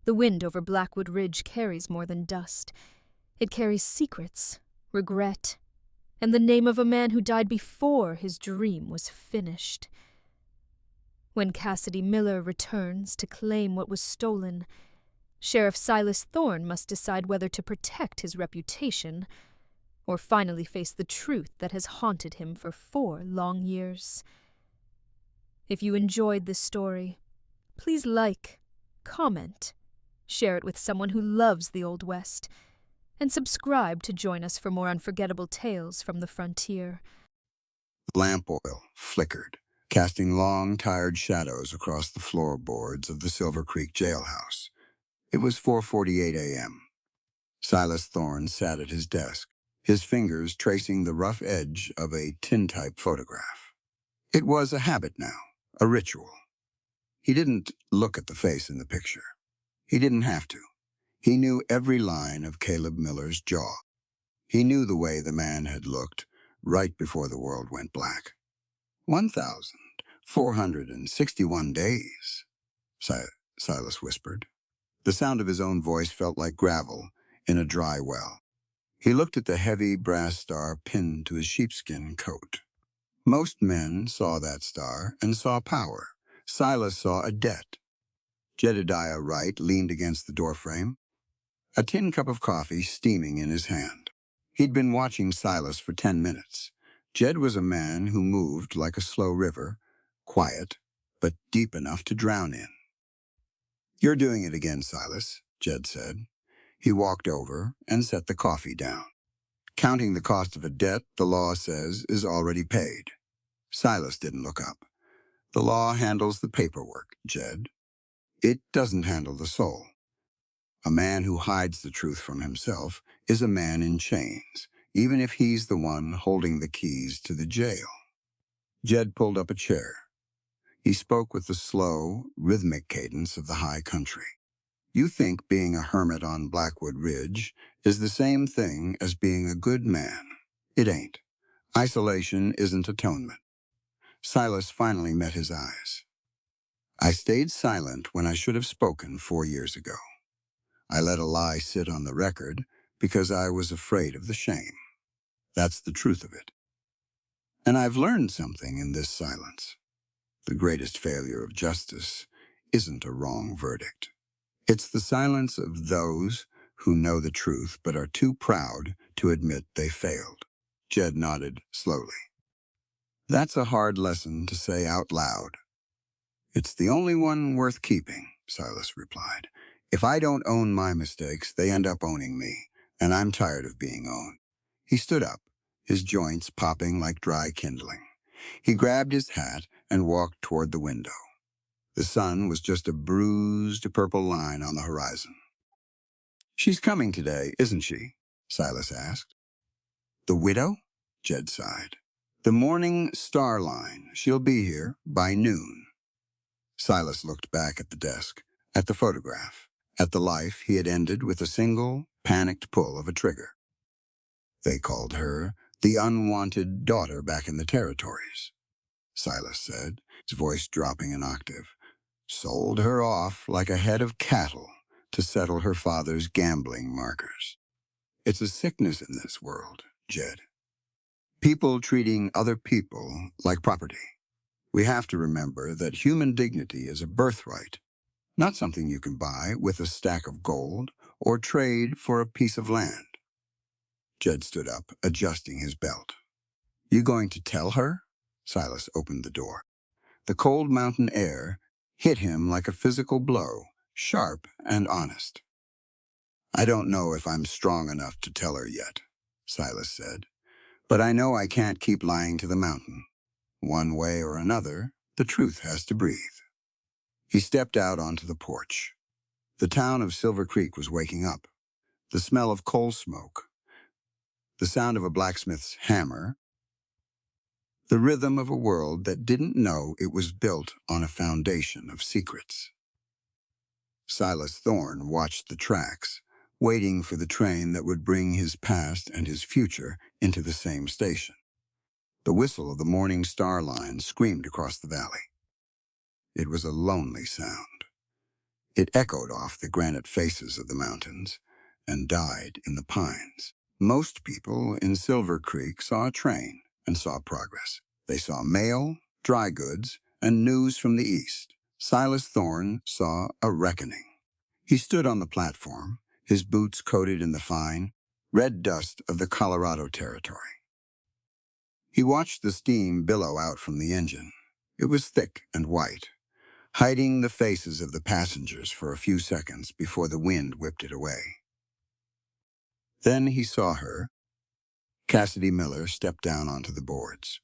The wind over Blackwood Ridge carries more than dust. It carries secrets, regret, and the name of a man who died before his dream was finished. When Cassidy Miller returns to claim what was stolen, Sheriff Silas Thorne must decide whether to protect his reputation or finally face the truth that has haunted him for 4 long years. If you enjoyed this story, please like, comment, share it with someone who loves the Old West, and subscribe to join us for more unforgettable tales from the frontier. Lamp oil flickered, casting long, tired shadows across the floorboards of the Silver Creek jailhouse. It was 4:48 a.m. Silas Thorne sat at his desk, his fingers tracing the rough edge of a tintype photograph. It was a habit now, a ritual. He didn't look at the face in the picture. He didn't have to. He knew every line of Caleb Miller's jaw. He knew the way the man had looked right before the world went black. 1,461 days, Silas whispered. The sound of his own voice felt like gravel in a dry well. He looked at the heavy brass star pinned to his sheepskin coat. Most men saw that star and saw power. Silas saw a debt. Jedediah Wright leaned against the doorframe, a tin cup of coffee steaming in his hand. He'd been watching Silas for 10 minutes. Jed was a man who moved like a slow river, quiet, but deep enough to drown in. "You're doing it again, Silas," Jed said. He walked over and set the coffee down. "Counting the cost of a debt, the law says, is already paid." Silas didn't look up. "The law handles the paperwork, Jed. It doesn't handle the soul. A man who hides the truth from himself is a man in chains, even if he's the one holding the keys to the jail." Jed pulled up a chair. He spoke with the slow, rhythmic cadence of the high country. "You think being a hermit on Blackwood Ridge is the same thing as being a good man. It ain't. Isolation isn't atonement." Silas finally met his eyes. "I stayed silent when I should have spoken 4 years ago. I let a lie sit on the record because I was afraid of the shame. That's the truth of it. And I've learned something in this silence. The greatest failure of justice isn't a wrong verdict. It's the silence of those who know the truth but are too proud to admit they failed." Jed nodded slowly. "That's a hard lesson to say out loud." "It's the only one worth keeping," Silas replied. "If I don't own my mistakes, they end up owning me, and I'm tired of being owned." He stood up, his joints popping like dry kindling. He grabbed his hat and walked toward the window. The sun was just a bruised purple line on the horizon. "She's coming today, isn't she?" Silas asked. "The widow?" Jed sighed. "The morning star line. She'll be here by noon." Silas looked back at the desk, at the photograph, at the life he had ended with a single, panicked pull of a trigger. "They called her the unwanted daughter back in the territories," Silas said, his voice dropping an octave. "Sold her off like a head of cattle to settle her father's gambling markers. It's a sickness in this world, Jed. People treating other people like property. We have to remember that human dignity is a birthright, not something you can buy with a stack of gold or trade for a piece of land." Jed stood up, adjusting his belt. "You going to tell her?" Silas opened the door. The cold mountain air hit him like a physical blow, sharp and honest. "I don't know if I'm strong enough to tell her yet," Silas said. "But I know I can't keep lying to the mountain. One way or another, the truth has to breathe." He stepped out onto the porch. The town of Silver Creek was waking up. The smell of coal smoke, the sound of a blacksmith's hammer, the rhythm of a world that didn't know it was built on a foundation of secrets. Silas Thorne watched the tracks, waiting for the train that would bring his past and his future into the same station. The whistle of the morning star line screamed across the valley. It was a lonely sound. It echoed off the granite faces of the mountains and died in the pines. Most people in Silver Creek saw a train and saw progress. They saw mail, dry goods, and news from the east. Silas Thorne saw a reckoning. He stood on the platform, his boots coated in the fine, red dust of the Colorado Territory. He watched the steam billow out from the engine. It was thick and white, hiding the faces of the passengers for a few seconds before the wind whipped it away. Then he saw her. Cassidy Miller stepped down onto the boards.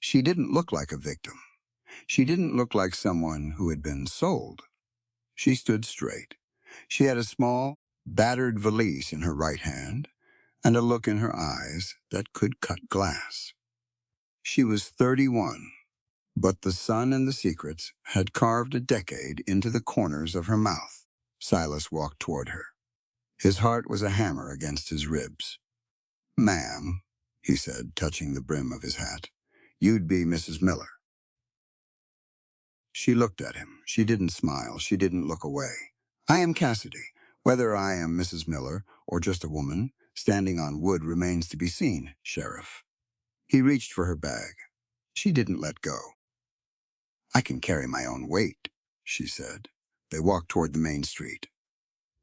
She didn't look like a victim. She didn't look like someone who had been sold. She stood straight. She had a small, battered valise in her right hand and a look in her eyes that could cut glass. She was 31, but the sun and the secrets had carved a decade into the corners of her mouth. Silas walked toward her. His heart was a hammer against his ribs. "Ma'am," he said, touching the brim of his hat, "you'd be Mrs. Miller." She looked at him. She didn't smile. She didn't look away. "I am Cassidy. Whether I am Mrs. Miller or just a woman standing on wood remains to be seen, Sheriff." He reached for her bag. She didn't let go. "I can carry my own weight," she said. They walked toward the main street.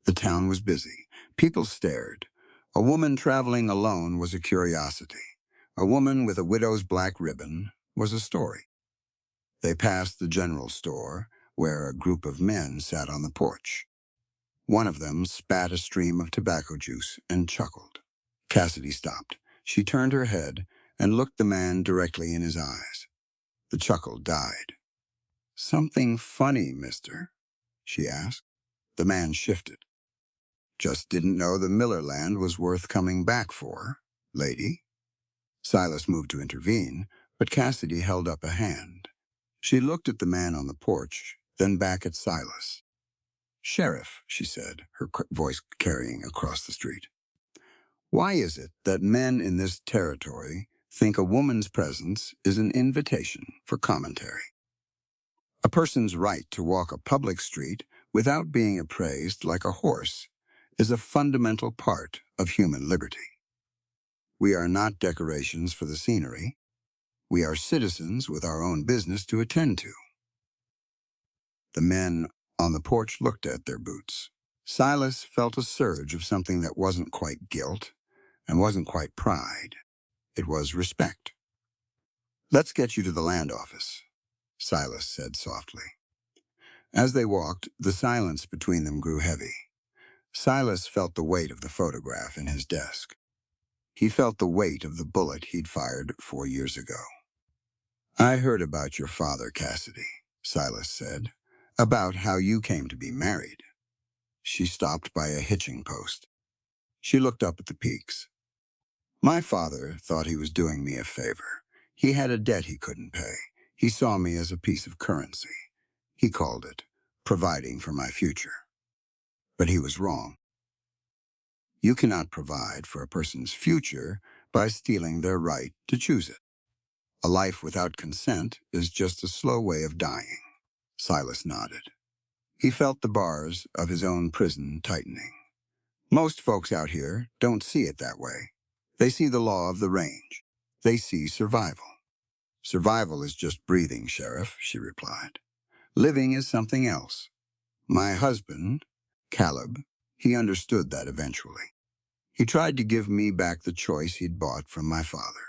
The town was busy. People stared. A woman traveling alone was a curiosity. A woman with a widow's black ribbon was a story. They passed the general store, where a group of men sat on the porch. One of them spat a stream of tobacco juice and chuckled. Cassidy stopped. She turned her head and looked the man directly in his eyes. The chuckle died. "Something funny, mister?" she asked. The man shifted. "Just didn't know the Miller land was worth coming back for, lady." Silas moved to intervene, but Cassidy held up a hand. She looked at the man on the porch, then back at Silas. "Sheriff," she said, her voice carrying across the street, "why is it that men in this territory think a woman's presence is an invitation for commentary? A person's right to walk a public street without being appraised like a horse is a fundamental part of human liberty. We are not decorations for the scenery. We are citizens with our own business to attend to." The men on the porch looked at their boots. Silas felt a surge of something that wasn't quite guilt and wasn't quite pride. It was respect. "Let's get you to the land office," Silas said softly. As they walked, the silence between them grew heavy. Silas felt the weight of the photograph in his desk. He felt the weight of the bullet he'd fired 4 years ago. "I heard about your father, Cassidy," Silas said, "about how you came to be married." She stopped by a hitching post. She looked up at the peaks. "My father thought he was doing me a favor. He had a debt he couldn't pay. He saw me as a piece of currency. He called it providing for my future. But he was wrong. You cannot provide for a person's future by stealing their right to choose it. A life without consent is just a slow way of dying." Silas nodded. He felt the bars of his own prison tightening. Most folks out here don't see it that way. They see the law of the range. They see survival. "Survival is just breathing, Sheriff," she replied. "Living is something else. My husband, Caleb, he understood that eventually. He tried to give me back the choice he'd bought from my father.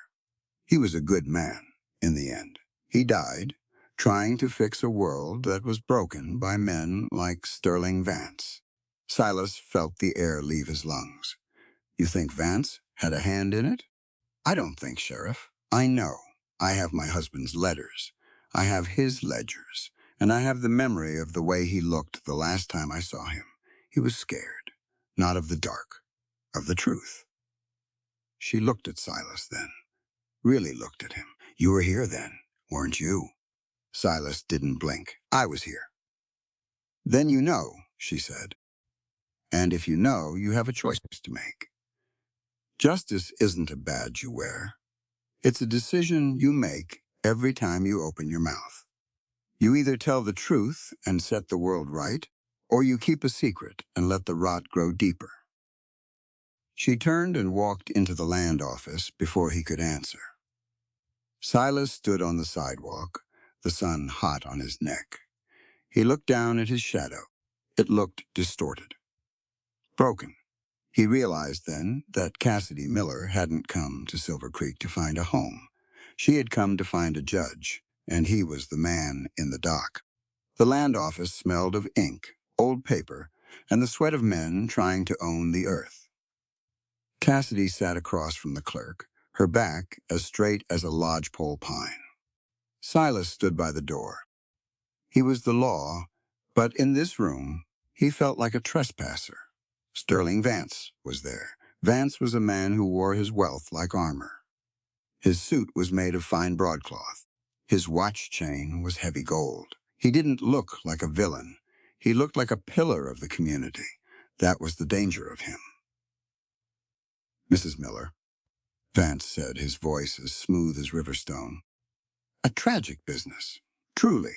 He was a good man, in the end. He died trying to fix a world that was broken by men like Sterling Vance." Silas felt the air leave his lungs. "You think Vance had a hand in it?" "I don't think, Sheriff. I know. I have my husband's letters. I have his ledgers. And I have the memory of the way he looked the last time I saw him. He was scared. Not of the dark. Of the truth." She looked at Silas then. Really looked at him. "You were here then, weren't you?" Silas didn't blink. "I was here." "Then you know," she said. "And if you know, you have a choice to make. Justice isn't a badge you wear. It's a decision you make every time you open your mouth. You either tell the truth and set the world right, or you keep a secret and let the rot grow deeper. She turned and walked into the land office before he could answer. Silas stood on the sidewalk, the sun hot on his neck. He looked down at his shadow. It looked distorted, broken. He realized then that Cassidy Miller hadn't come to Silver Creek to find a home. She had come to find a judge, and he was the man in the dock. The land office smelled of ink, old paper, and the sweat of men trying to own the earth. Cassidy sat across from the clerk, her back as straight as a lodgepole pine. Silas stood by the door. He was the law, but in this room, he felt like a trespasser. Sterling Vance was there. Vance was a man who wore his wealth like armor. His suit was made of fine broadcloth. His watch chain was heavy gold. He didn't look like a villain. He looked like a pillar of the community. That was the danger of him. Mrs. Miller, Vance said, his voice as smooth as Riverstone. A tragic business, truly.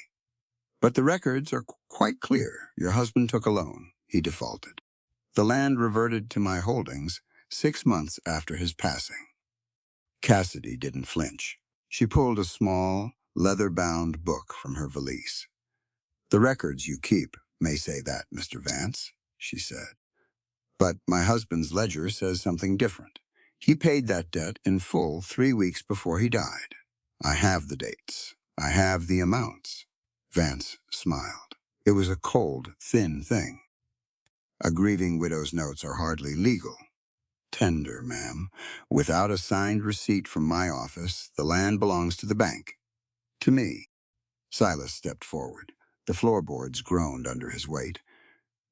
But the records are quite clear. Your husband took a loan. He defaulted. The land reverted to my holdings 6 months after his passing. Cassidy didn't flinch. She pulled a small, leather-bound book from her valise. The records you keep may say that, Mr. Vance, she said. But my husband's ledger says something different. He paid that debt in full 3 weeks before he died. I have the dates. I have the amounts. Vance smiled. It was a cold, thin thing. A grieving widow's notes are hardly legal. Tender, ma'am. Without a signed receipt from my office, the land belongs to the bank. To me. Silas stepped forward. The floorboards groaned under his weight.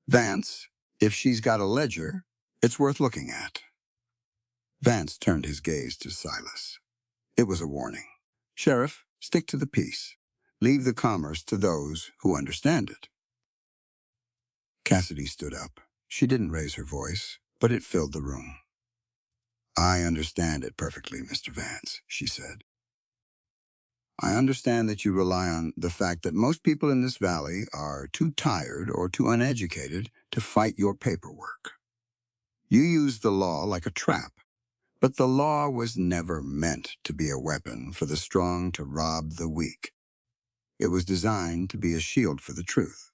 Vance, if she's got a ledger, it's worth looking at. Vance turned his gaze to Silas. It was a warning. Sheriff, stick to the peace. Leave the commerce to those who understand it. Cassidy stood up. She didn't raise her voice, but it filled the room. I understand it perfectly, Mr. Vance, she said. I understand that you rely on the fact that most people in this valley are too tired or too uneducated to fight your paperwork. You use the law like a trap, but the law was never meant to be a weapon for the strong to rob the weak. It was designed to be a shield for the truth.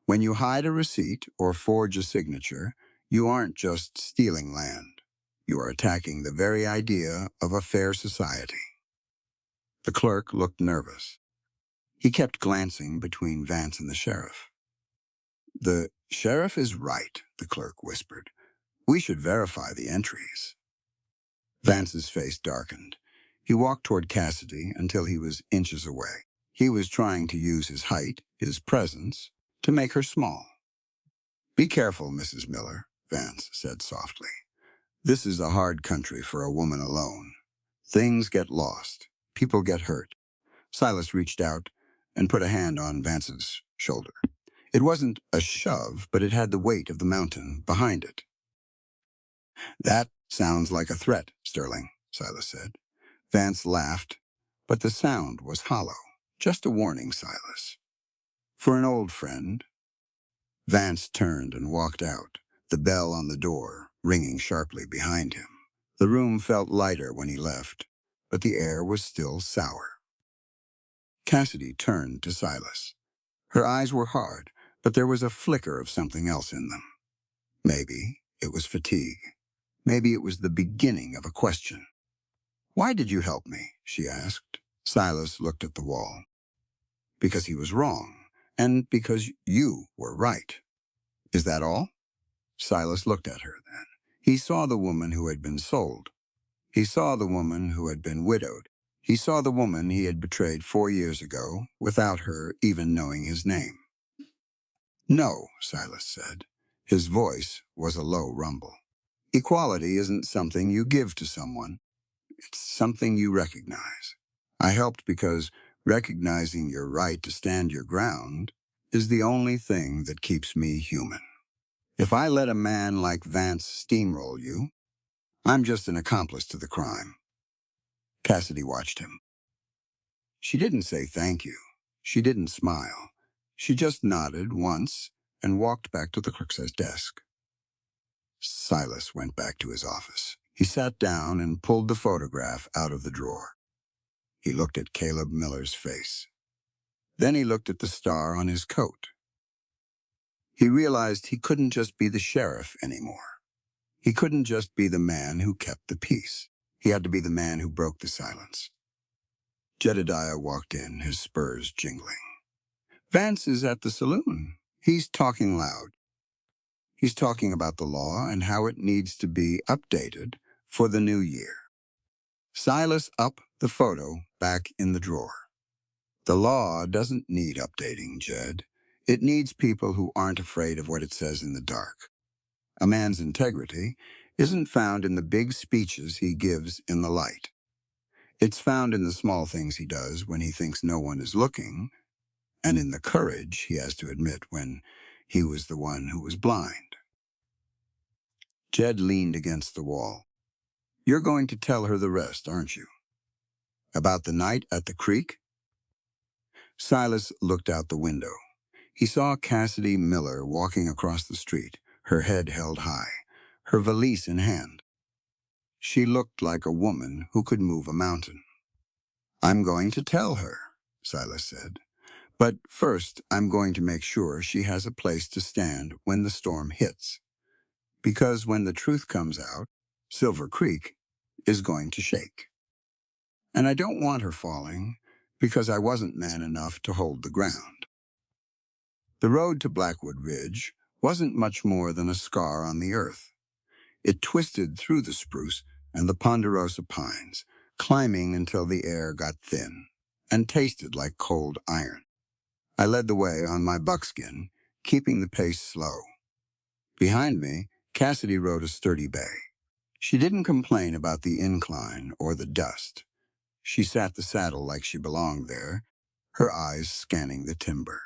When you hide a receipt or forge a signature, you aren't just stealing land. You are attacking the very idea of a fair society. The clerk looked nervous. He kept glancing between Vance and the sheriff. The sheriff is right, the clerk whispered. We should verify the entries. Vance's face darkened. He walked toward Cassidy until he was inches away. He was trying to use his height, his presence, to make her small. Be careful, Mrs. Miller, Vance said softly. This is a hard country for a woman alone. Things get lost. People get hurt. Silas reached out and put a hand on Vance's shoulder. It wasn't a shove, but it had the weight of the mountain behind it. That sounds like a threat, Sterling, Silas said. Vance laughed, but the sound was hollow. Just a warning, Silas. For an old friend. Vance turned and walked out, the bell on the door ringing sharply behind him. The room felt lighter when he left, but the air was still sour. Cassidy turned to Silas. Her eyes were hard, but there was a flicker of something else in them. Maybe it was fatigue. Maybe it was the beginning of a question. Why did you help me? She asked. Silas looked at the wall. Because he was wrong, and because you were right. Is that all? Silas looked at her then. He saw the woman who had been sold. He saw the woman who had been widowed. He saw the woman he had betrayed 4 years ago without her even knowing his name. No, Silas said. His voice was a low rumble. Equality isn't something you give to someone. It's something you recognize. I helped because recognizing your right to stand your ground is the only thing that keeps me human. If I let a man like Vance steamroll you, I'm just an accomplice to the crime. Cassidy watched him. She didn't say thank you. She didn't smile. She just nodded once and walked back to the clerk's desk. Silas went back to his office. He sat down and pulled the photograph out of the drawer. He looked at Caleb Miller's face. Then he looked at the star on his coat. He realized he couldn't just be the sheriff anymore. He couldn't just be the man who kept the peace. He had to be the man who broke the silence. Jedediah walked in, his spurs jingling. Vance is at the saloon. He's talking loud. He's talking about the law and how it needs to be updated for the new year. Silas upped the photo back in the drawer. The law doesn't need updating, Jed. It needs people who aren't afraid of what it says in the dark. A man's integrity isn't found in the big speeches he gives in the light. It's found in the small things he does when he thinks no one is looking, and in the courage he has to admit when he was the one who was blind. Jed leaned against the wall. You're going to tell her the rest, aren't you? About the night at the creek? Silas looked out the window. He saw Cassidy Miller walking across the street, her head held high, her valise in hand. She looked like a woman who could move a mountain. I'm going to tell her, Silas said. But first, I'm going to make sure she has a place to stand when the storm hits. Because when the truth comes out, Silver Creek is going to shake. And I don't want her falling because I wasn't man enough to hold the ground. The road to Blackwood Ridge wasn't much more than a scar on the earth. It twisted through the spruce and the ponderosa pines, climbing until the air got thin and tasted like cold iron. I led the way on my buckskin, keeping the pace slow. Behind me, Cassidy rode a sturdy bay. She didn't complain about the incline or the dust. She sat the saddle like she belonged there, her eyes scanning the timber.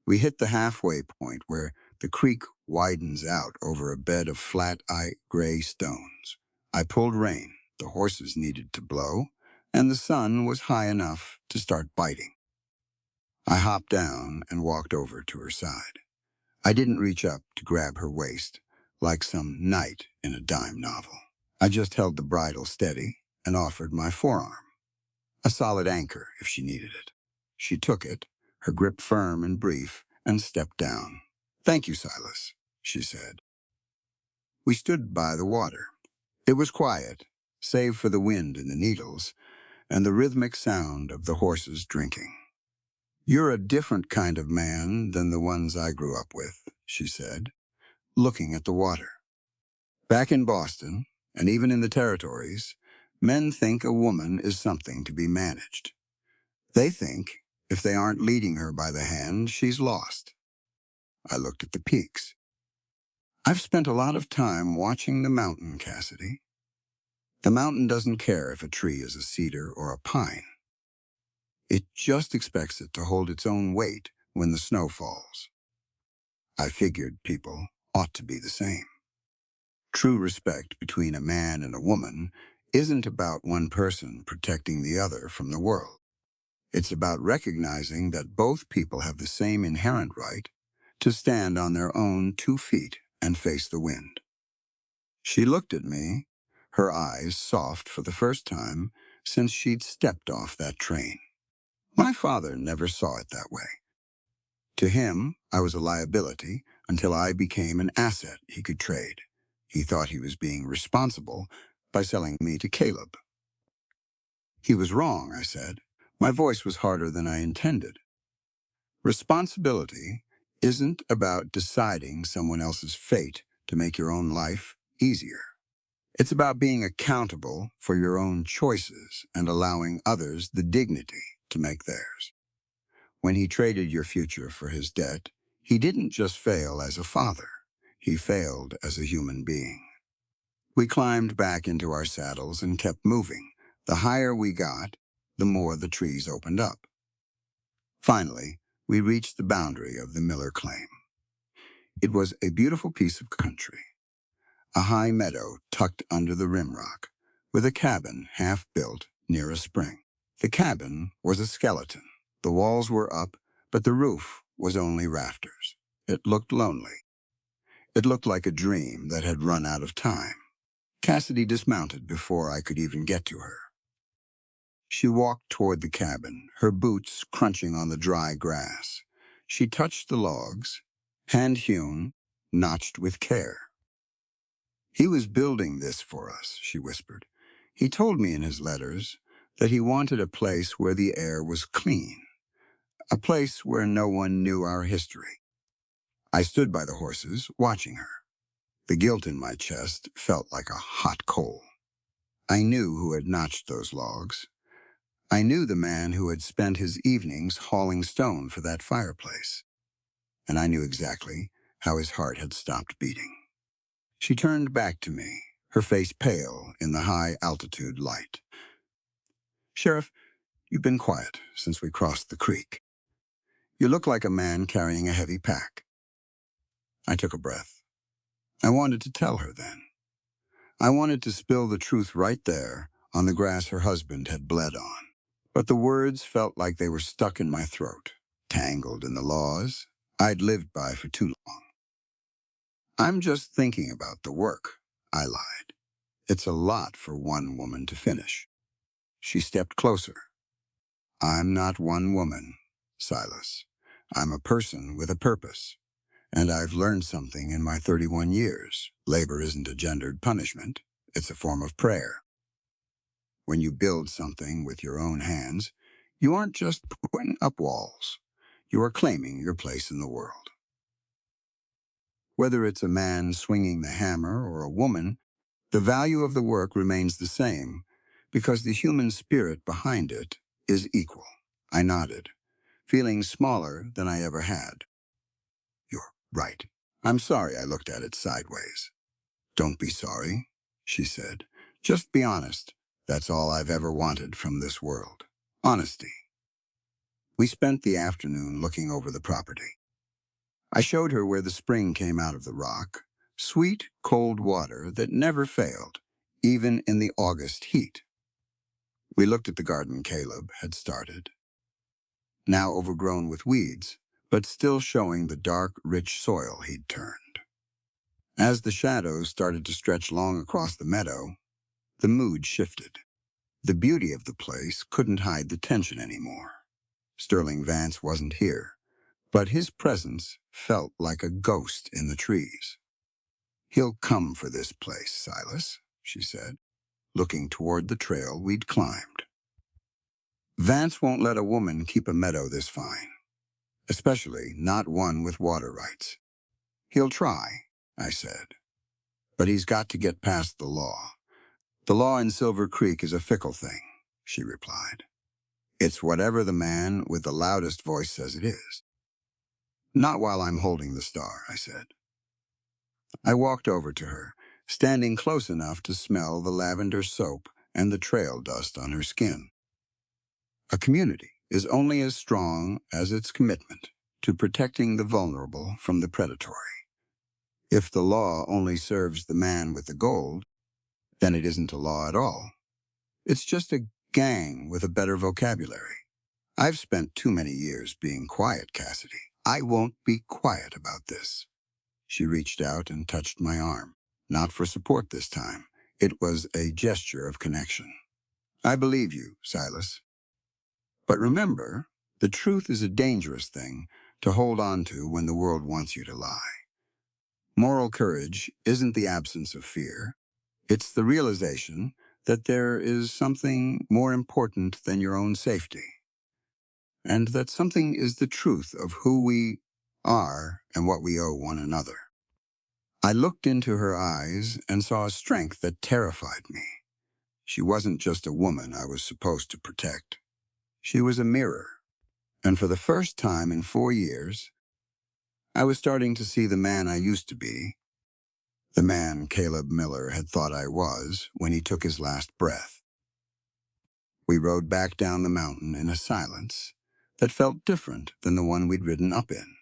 We hit the halfway point where the creek widens out over a bed of flat, gray stones. I pulled rein. The horses needed to blow, and the sun was high enough to start biting. I hopped down and walked over to her side. I didn't reach up to grab her waist like some knight in a dime novel. I just held the bridle steady and offered my forearm, a solid anchor if she needed it. She took it, her grip firm and brief, and stepped down. Thank you, Silas, she said. We stood by the water. It was quiet, save for the wind in the needles and the rhythmic sound of the horses drinking. You're a different kind of man than the ones I grew up with, she said, looking at the water. Back in Boston, and even in the territories, men think a woman is something to be managed. They think if they aren't leading her by the hand, she's lost. I looked at the peaks. I've spent a lot of time watching the mountain, Cassidy. The mountain doesn't care if a tree is a cedar or a pine. It just expects it to hold its own weight when the snow falls. I figured people ought to be the same. True respect between a man and a woman isn't about one person protecting the other from the world. It's about recognizing that both people have the same inherent right to stand on their own 2 feet and face the wind. She looked at me, her eyes soft for the first time since she'd stepped off that train. My father never saw it that way. To him, I was a liability until I became an asset he could trade. He thought he was being responsible by selling me to Caleb. He was wrong, I said. My voice was harder than I intended. Responsibility isn't about deciding someone else's fate to make your own life easier. It's about being accountable for your own choices and allowing others the dignity to make theirs. When he traded your future for his debt, he didn't just fail as a father. He failed as a human being. We climbed back into our saddles and kept moving. The higher we got, the more the trees opened up. Finally, we reached the boundary of the Miller claim. It was a beautiful piece of country, a high meadow tucked under the rimrock, with a cabin half built near a spring. The cabin was a skeleton. The walls were up, but the roof was only rafters. It looked lonely. It looked like a dream that had run out of time. Cassidy dismounted before I could even get to her. She walked toward the cabin, her boots crunching on the dry grass. She touched the logs, hand-hewn, notched with care. "He was building this for us," she whispered. "He told me in his letters that he wanted a place where the air was clean, a place where no one knew our history." I stood by the horses, watching her. The guilt in my chest felt like a hot coal. I knew who had notched those logs. I knew the man who had spent his evenings hauling stone for that fireplace. And I knew exactly how his heart had stopped beating. She turned back to me, her face pale in the high-altitude light. "Sheriff, you've been quiet since we crossed the creek. You look like a man carrying a heavy pack." I took a breath. I wanted to tell her then. I wanted to spill the truth right there on the grass her husband had bled on. But the words felt like they were stuck in my throat, tangled in the laws I'd lived by for too long. "I'm just thinking about the work," I lied. "It's a lot for one woman to finish." She stepped closer. "I'm not one woman, Silas. I'm a person with a purpose. And I've learned something in my 31 years. Labor isn't a gendered punishment. It's a form of prayer. When you build something with your own hands, you aren't just putting up walls. You are claiming your place in the world. Whether it's a man swinging the hammer or a woman, the value of the work remains the same because the human spirit behind it is equal." I nodded, feeling smaller than I ever had. "You're right. I'm sorry I looked at it sideways." "Don't be sorry," she said. "Just be honest. That's all I've ever wanted from this world. Honesty." We spent the afternoon looking over the property. I showed her where the spring came out of the rock, sweet, cold water that never failed, even in the August heat. We looked at the garden Caleb had started, now overgrown with weeds, but still showing the dark, rich soil he'd turned. As the shadows started to stretch long across the meadow, the mood shifted. The beauty of the place couldn't hide the tension anymore. Sterling Vance wasn't here, but his presence felt like a ghost in the trees. "He'll come for this place, Silas," she said, looking toward the trail we'd climbed. "Vance won't let a woman keep a meadow this fine, especially not one with water rights. He'll try," I said, "but he's got to get past the law. The law in Silver Creek is a fickle thing," she replied. "It's whatever the man with the loudest voice says it is." "Not while I'm holding the star," I said. I walked over to her, standing close enough to smell the lavender soap and the trail dust on her skin. "A community is only as strong as its commitment to protecting the vulnerable from the predatory. If the law only serves the man with the gold, then it isn't a law at all. It's just a gang with a better vocabulary. I've spent too many years being quiet, Cassidy. I won't be quiet about this." She reached out and touched my arm. Not for support this time. It was a gesture of connection. "I believe you, Silas. But remember, the truth is a dangerous thing to hold on to when the world wants you to lie. Moral courage isn't the absence of fear. It's the realization that there is something more important than your own safety. And that something is the truth of who we are and what we owe one another." I looked into her eyes and saw a strength that terrified me. She wasn't just a woman I was supposed to protect. She was a mirror. And for the first time in 4 years, I was starting to see the man I used to be, the man Caleb Miller had thought I was when he took his last breath. We rode back down the mountain in a silence that felt different than the one we'd ridden up in.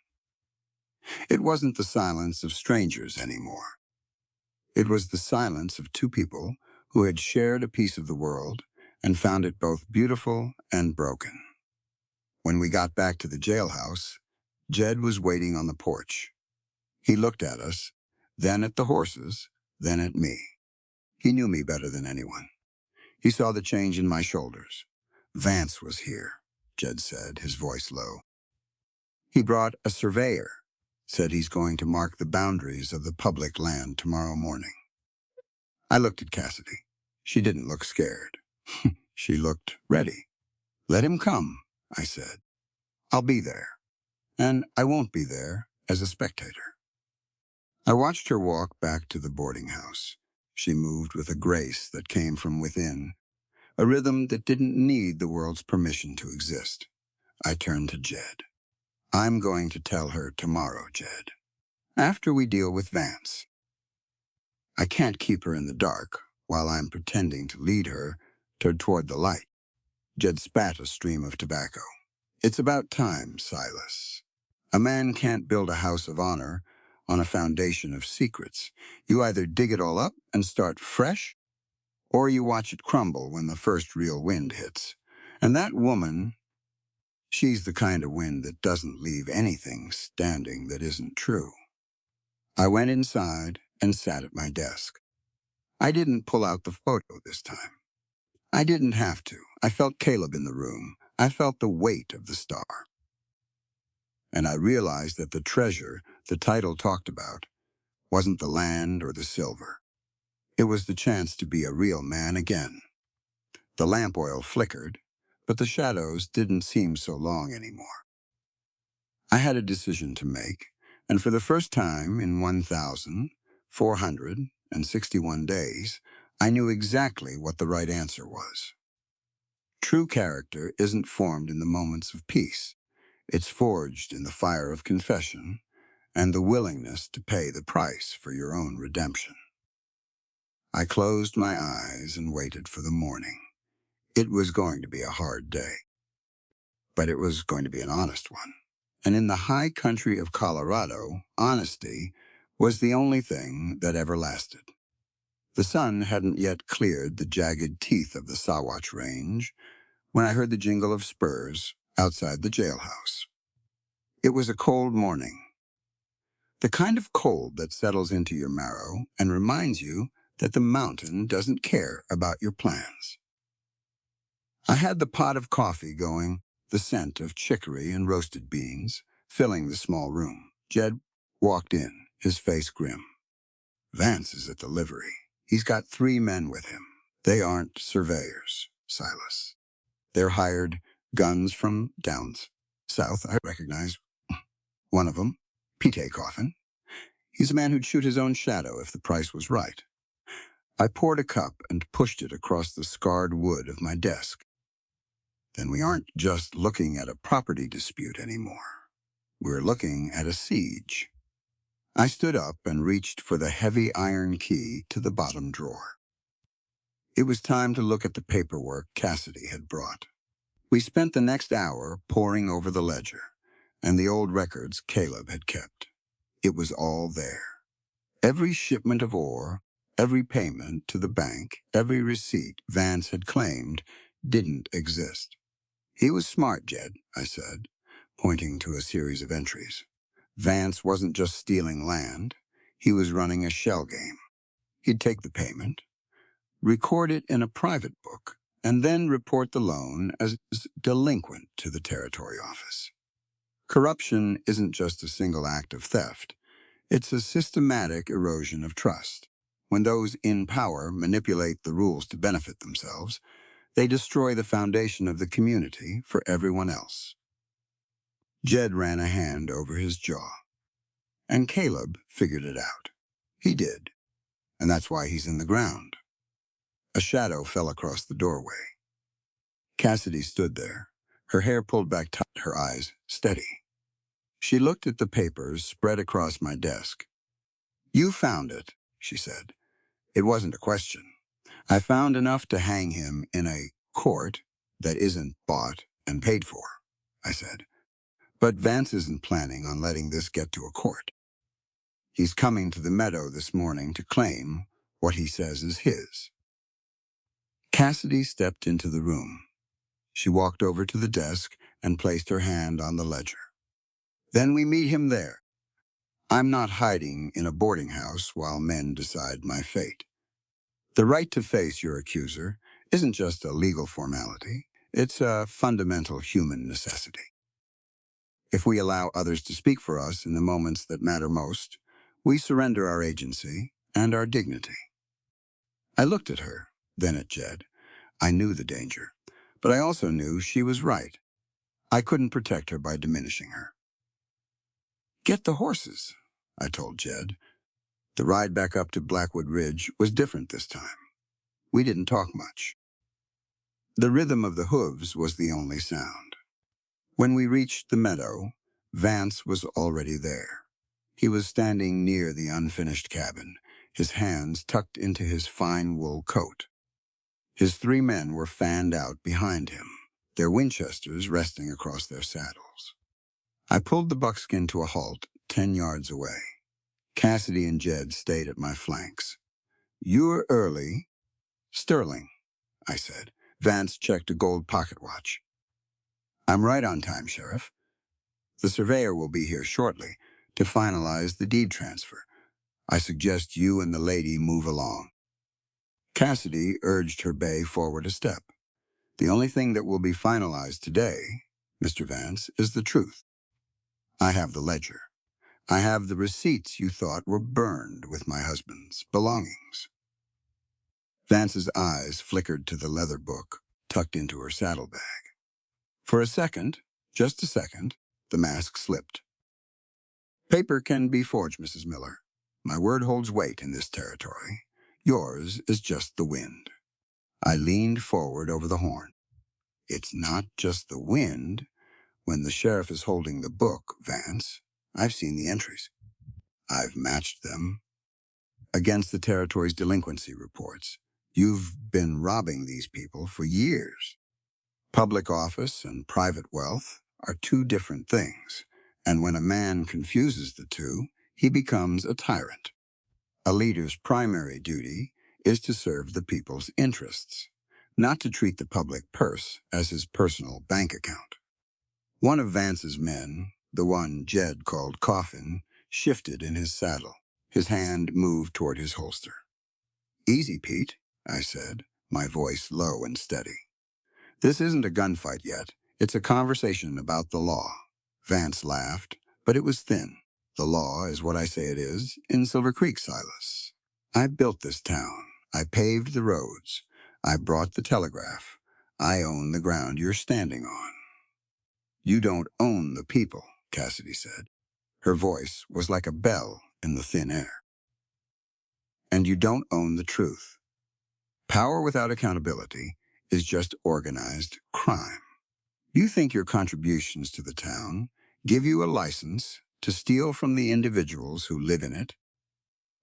It wasn't the silence of strangers anymore. It was the silence of two people who had shared a piece of the world and found it both beautiful and broken. When we got back to the jailhouse, Jed was waiting on the porch. He looked at us, then at the horses, then at me. He knew me better than anyone. He saw the change in my shoulders. Vance was here, Jed said, his voice low. He brought a surveyor, said he's going to mark the boundaries of the public land tomorrow morning. I looked at Cassidy. She didn't look scared. She looked ready. Let him come, I said. I'll be there. And I won't be there as a spectator. I watched her walk back to the boarding house. She moved with a grace that came from within, a rhythm that didn't need the world's permission to exist. I turned to Jed. I'm going to tell her tomorrow, Jed. After we deal with Vance. I can't keep her in the dark while I'm pretending to lead her toward the light. Jed spat a stream of tobacco. It's about time, Silas. A man can't build a house of honor on a foundation of secrets. You either dig it all up and start fresh, or you watch it crumble when the first real wind hits. And that woman, she's the kind of wind that doesn't leave anything standing that isn't true. I went inside and sat at my desk. I didn't pull out the photo this time. I didn't have to. I felt Caleb in the room. I felt the weight of the star. And I realized that the treasure the title talked about wasn't the land or the silver. It was the chance to be a real man again. The lamp oil flickered, but the shadows didn't seem so long anymore. I had a decision to make, and for the first time in 1,461 days, I knew exactly what the right answer was. True character isn't formed in the moments of peace. It's forged in the fire of confession and the willingness to pay the price for your own redemption. I closed my eyes and waited for the morning. It was going to be a hard day, but it was going to be an honest one. And in the high country of Colorado, honesty was the only thing that ever lasted. The sun hadn't yet cleared the jagged teeth of the Sawatch Range when I heard the jingle of spurs outside the jailhouse. It was a cold morning. The kind of cold that settles into your marrow and reminds you that the mountain doesn't care about your plans. I had the pot of coffee going, the scent of chicory and roasted beans filling the small room. Jed walked in, his face grim. Vance is at the livery. He's got 3 men with him. They aren't surveyors, Silas. They're hired guns from Downs. South, I recognize one of them, P.T. Coffin. He's a man who'd shoot his own shadow if the price was right. I poured a cup and pushed it across the scarred wood of my desk. Then we aren't just looking at a property dispute anymore. We're looking at a siege. I stood up and reached for the heavy iron key to the bottom drawer. It was time to look at the paperwork Cassidy had brought. We spent the next hour poring over the ledger and the old records Caleb had kept. It was all there. Every shipment of ore, every payment to the bank, every receipt Vance had claimed didn't exist. He was smart, Jed, I said, pointing to a series of entries. Vance wasn't just stealing land. He was running a shell game. He'd take the payment, record it in a private book, and then report the loan as delinquent to the territory office. Corruption isn't just a single act of theft. It's a systematic erosion of trust. When those in power manipulate the rules to benefit themselves, they destroy the foundation of the community for everyone else. Jed ran a hand over his jaw. And Caleb figured it out. He did. And that's why he's in the ground. A shadow fell across the doorway. Cassidy stood there, her hair pulled back tight, her eyes steady. She looked at the papers spread across my desk. You found it, she said. It wasn't a question. I found enough to hang him in a court that isn't bought and paid for, I said. But Vance isn't planning on letting this get to a court. He's coming to the meadow this morning to claim what he says is his. Cassidy stepped into the room. She walked over to the desk and placed her hand on the ledger. Then we meet him there. I'm not hiding in a boarding house while men decide my fate. The right to face your accuser isn't just a legal formality, it's a fundamental human necessity. If we allow others to speak for us in the moments that matter most, we surrender our agency and our dignity. I looked at her, then at Jed. I knew the danger, but I also knew she was right. I couldn't protect her by diminishing her. Get the horses, I told Jed. The ride back up to Blackwood Ridge was different this time. We didn't talk much. The rhythm of the hooves was the only sound. When we reached the meadow, Vance was already there. He was standing near the unfinished cabin, his hands tucked into his fine wool coat. His 3 men were fanned out behind him, their Winchesters resting across their saddles. I pulled the buckskin to a halt 10 yards away. Cassidy and Jed stayed at my flanks. "You're early." "Sterling," I said. Vance checked a gold pocket watch. "I'm right on time, Sheriff. The surveyor will be here shortly to finalize the deed transfer. I suggest you and the lady move along." Cassidy urged her bay forward a step. "The only thing that will be finalized today, Mr. Vance, is the truth. I have the ledger. I have the receipts you thought were burned with my husband's belongings." Vance's eyes flickered to the leather book tucked into her saddlebag. For a second, just a second, the mask slipped. "Paper can be forged, Mrs. Miller. My word holds weight in this territory. Yours is just the wind." I leaned forward over the horn. "It's not just the wind. When the sheriff is holding the book, Vance, I've seen the entries. I've matched them against the territory's delinquency reports. You've been robbing these people for years. Public office and private wealth are 2 different things, and when a man confuses the two, he becomes a tyrant. A leader's primary duty is to serve the people's interests, not to treat the public purse as his personal bank account." One of Vance's men, the one Jed called Coffin, shifted in his saddle. His hand moved toward his holster. "Easy, Pete," I said, my voice low and steady. "This isn't a gunfight yet. It's a conversation about the law." Vance laughed, but it was thin. "The law is what I say it is in Silver Creek, Silas. I built this town. I paved the roads. I brought the telegraph. I own the ground you're standing on." "You don't own the people," Cassidy said. Her voice was like a bell in the thin air. "And you don't own the truth. Power without accountability is just organized crime. You think your contributions to the town give you a license to steal from the individuals who live in it,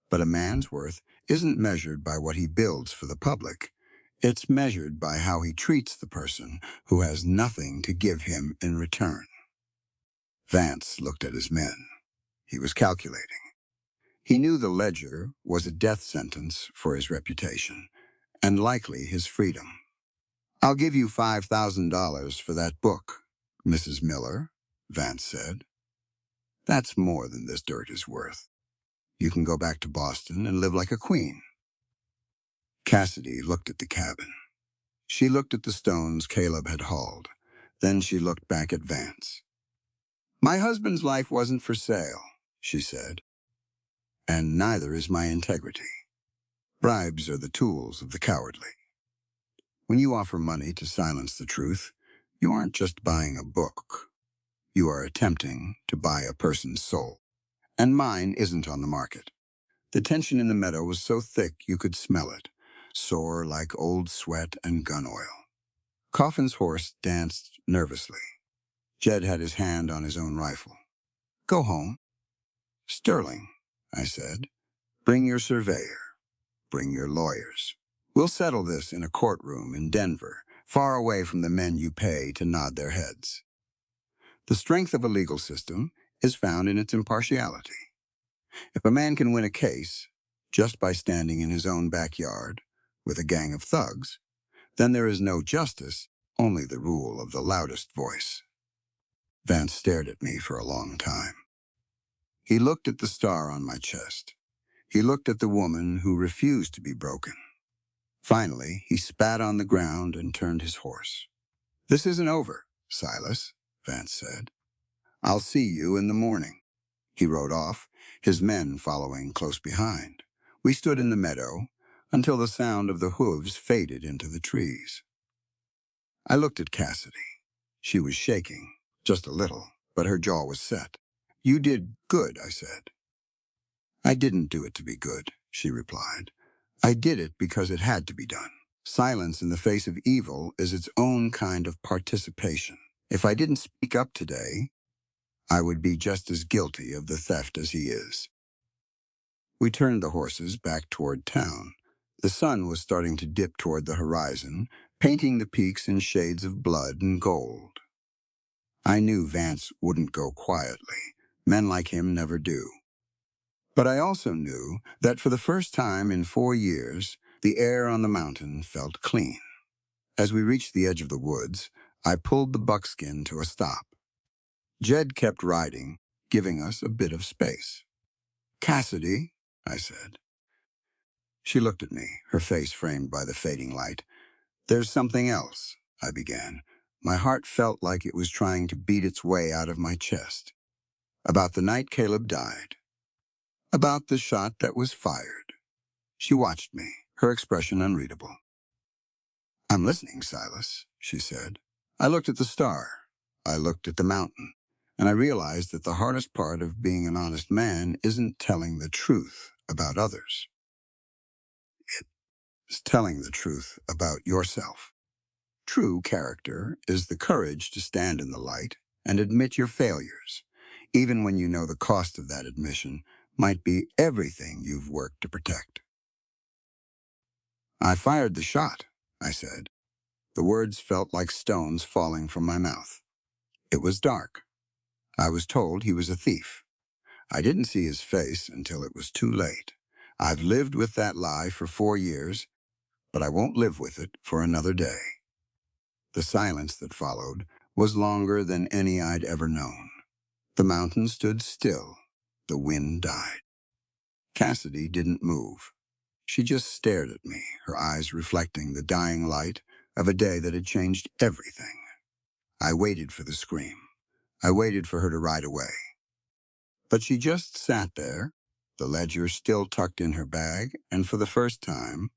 but a man's worth isn't measured by what he builds for the public. It's measured by how he treats the person who has nothing to give him in return." Vance looked at his men. He was calculating. He knew the ledger was a death sentence for his reputation, and likely his freedom. "I'll give you $5,000 for that book, Mrs. Miller," Vance said. "That's more than this dirt is worth. You can go back to Boston and live like a queen." Cassidy looked at the cabin. She looked at the stones Caleb had hauled. Then she looked back at Vance. "My husband's life wasn't for sale," she said, "and neither is my integrity. Bribes are the tools of the cowardly. When you offer money to silence the truth, you aren't just buying a book. You are attempting to buy a person's soul. And mine isn't on the market." The tension in the meadow was so thick you could smell it, sore like old sweat and gun oil. Coffin's horse danced nervously. Jed had his hand on his own rifle. "Go home." "Sterling," I said, "bring your surveyor. Bring your lawyers. We'll settle this in a courtroom in Denver, far away from the men you pay to nod their heads." The strength of a legal system is found in its impartiality. If a man can win a case just by standing in his own backyard with a gang of thugs, then there is no justice, only the rule of the loudest voice. Vance stared at me for a long time. He looked at the star on my chest. He looked at the woman who refused to be broken. Finally, he spat on the ground and turned his horse. "This isn't over, Silas," Vance said. "I'll see you in the morning." He rode off, his men following close behind. We stood in the meadow until the sound of the hooves faded into the trees. I looked at Cassidy. She was shaking, just a little, but her jaw was set. "You did good," I said. "I didn't do it to be good," she replied. "I did it because it had to be done. Silence in the face of evil is its own kind of participation. If I didn't speak up today, I would be just as guilty of the theft as he is." We turned the horses back toward town. The sun was starting to dip toward the horizon, painting the peaks in shades of blood and gold. I knew Vance wouldn't go quietly. Men like him never do. But I also knew that for the first time in 4 years, the air on the mountain felt clean. As we reached the edge of the woods, I pulled the buckskin to a stop. Jed kept riding, giving us a bit of space. "Cassidy," I said. She looked at me, her face framed by the fading light. "There's something else," I began. My heart felt like it was trying to beat its way out of my chest. "About the night Caleb died. About the shot that was fired." She watched me, her expression unreadable. "I'm listening, Silas," she said. I looked at the star. I looked at the mountain. And I realized that the hardest part of being an honest man isn't telling the truth about others. It's telling the truth about yourself. True character is the courage to stand in the light and admit your failures, even when you know the cost of that admission might be everything you've worked to protect. "I fired the shot," I said. The words felt like stones falling from my mouth. It was dark. I was told he was a thief. I didn't see his face until it was too late. I've lived with that lie for 4 years, but I won't live with it for another day. The silence that followed was longer than any I'd ever known. The mountain stood still. The wind died. Cassidy didn't move. She just stared at me, her eyes reflecting the dying light of a day that had changed everything. I waited for the scream. I waited for her to ride away. But she just sat there, the ledger still tucked in her bag, and for the first time,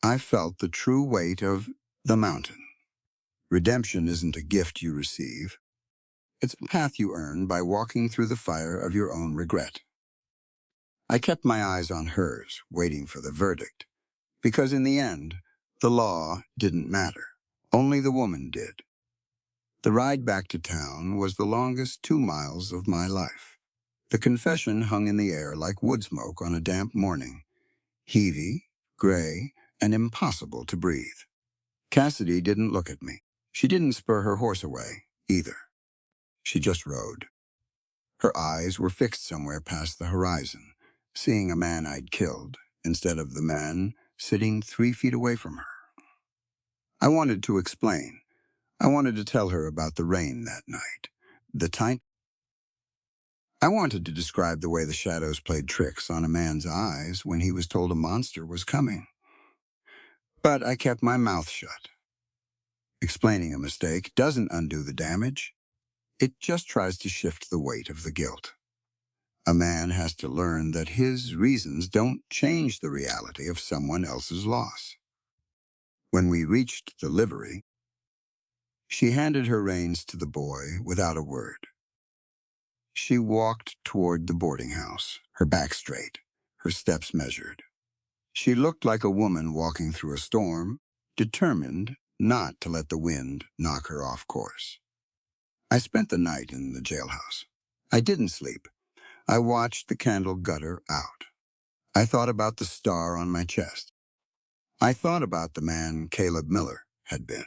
I felt the true weight of the mountain. Redemption isn't a gift you receive. It's a path you earn by walking through the fire of your own regret. I kept my eyes on hers, waiting for the verdict, because in the end, the law didn't matter. Only the woman did. The ride back to town was the longest 2 miles of my life. The confession hung in the air like wood smoke on a damp morning, heavy, gray, and impossible to breathe. Cassidy didn't look at me. She didn't spur her horse away, either. She just rode. Her eyes were fixed somewhere past the horizon, seeing a man I'd killed, instead of the man sitting 3 feet away from her. I wanted to explain. I wanted to tell her about the rain that night. I wanted to describe the way the shadows played tricks on a man's eyes when he was told a monster was coming. But I kept my mouth shut. Explaining a mistake doesn't undo the damage. It just tries to shift the weight of the guilt. A man has to learn that his reasons don't change the reality of someone else's loss. When we reached the livery, she handed her reins to the boy without a word. She walked toward the boarding house, her back straight, her steps measured. She looked like a woman walking through a storm, determined not to let the wind knock her off course. I spent the night in the jailhouse. I didn't sleep. I watched the candle gutter out. I thought about the star on my chest. I thought about the man Caleb Miller had been.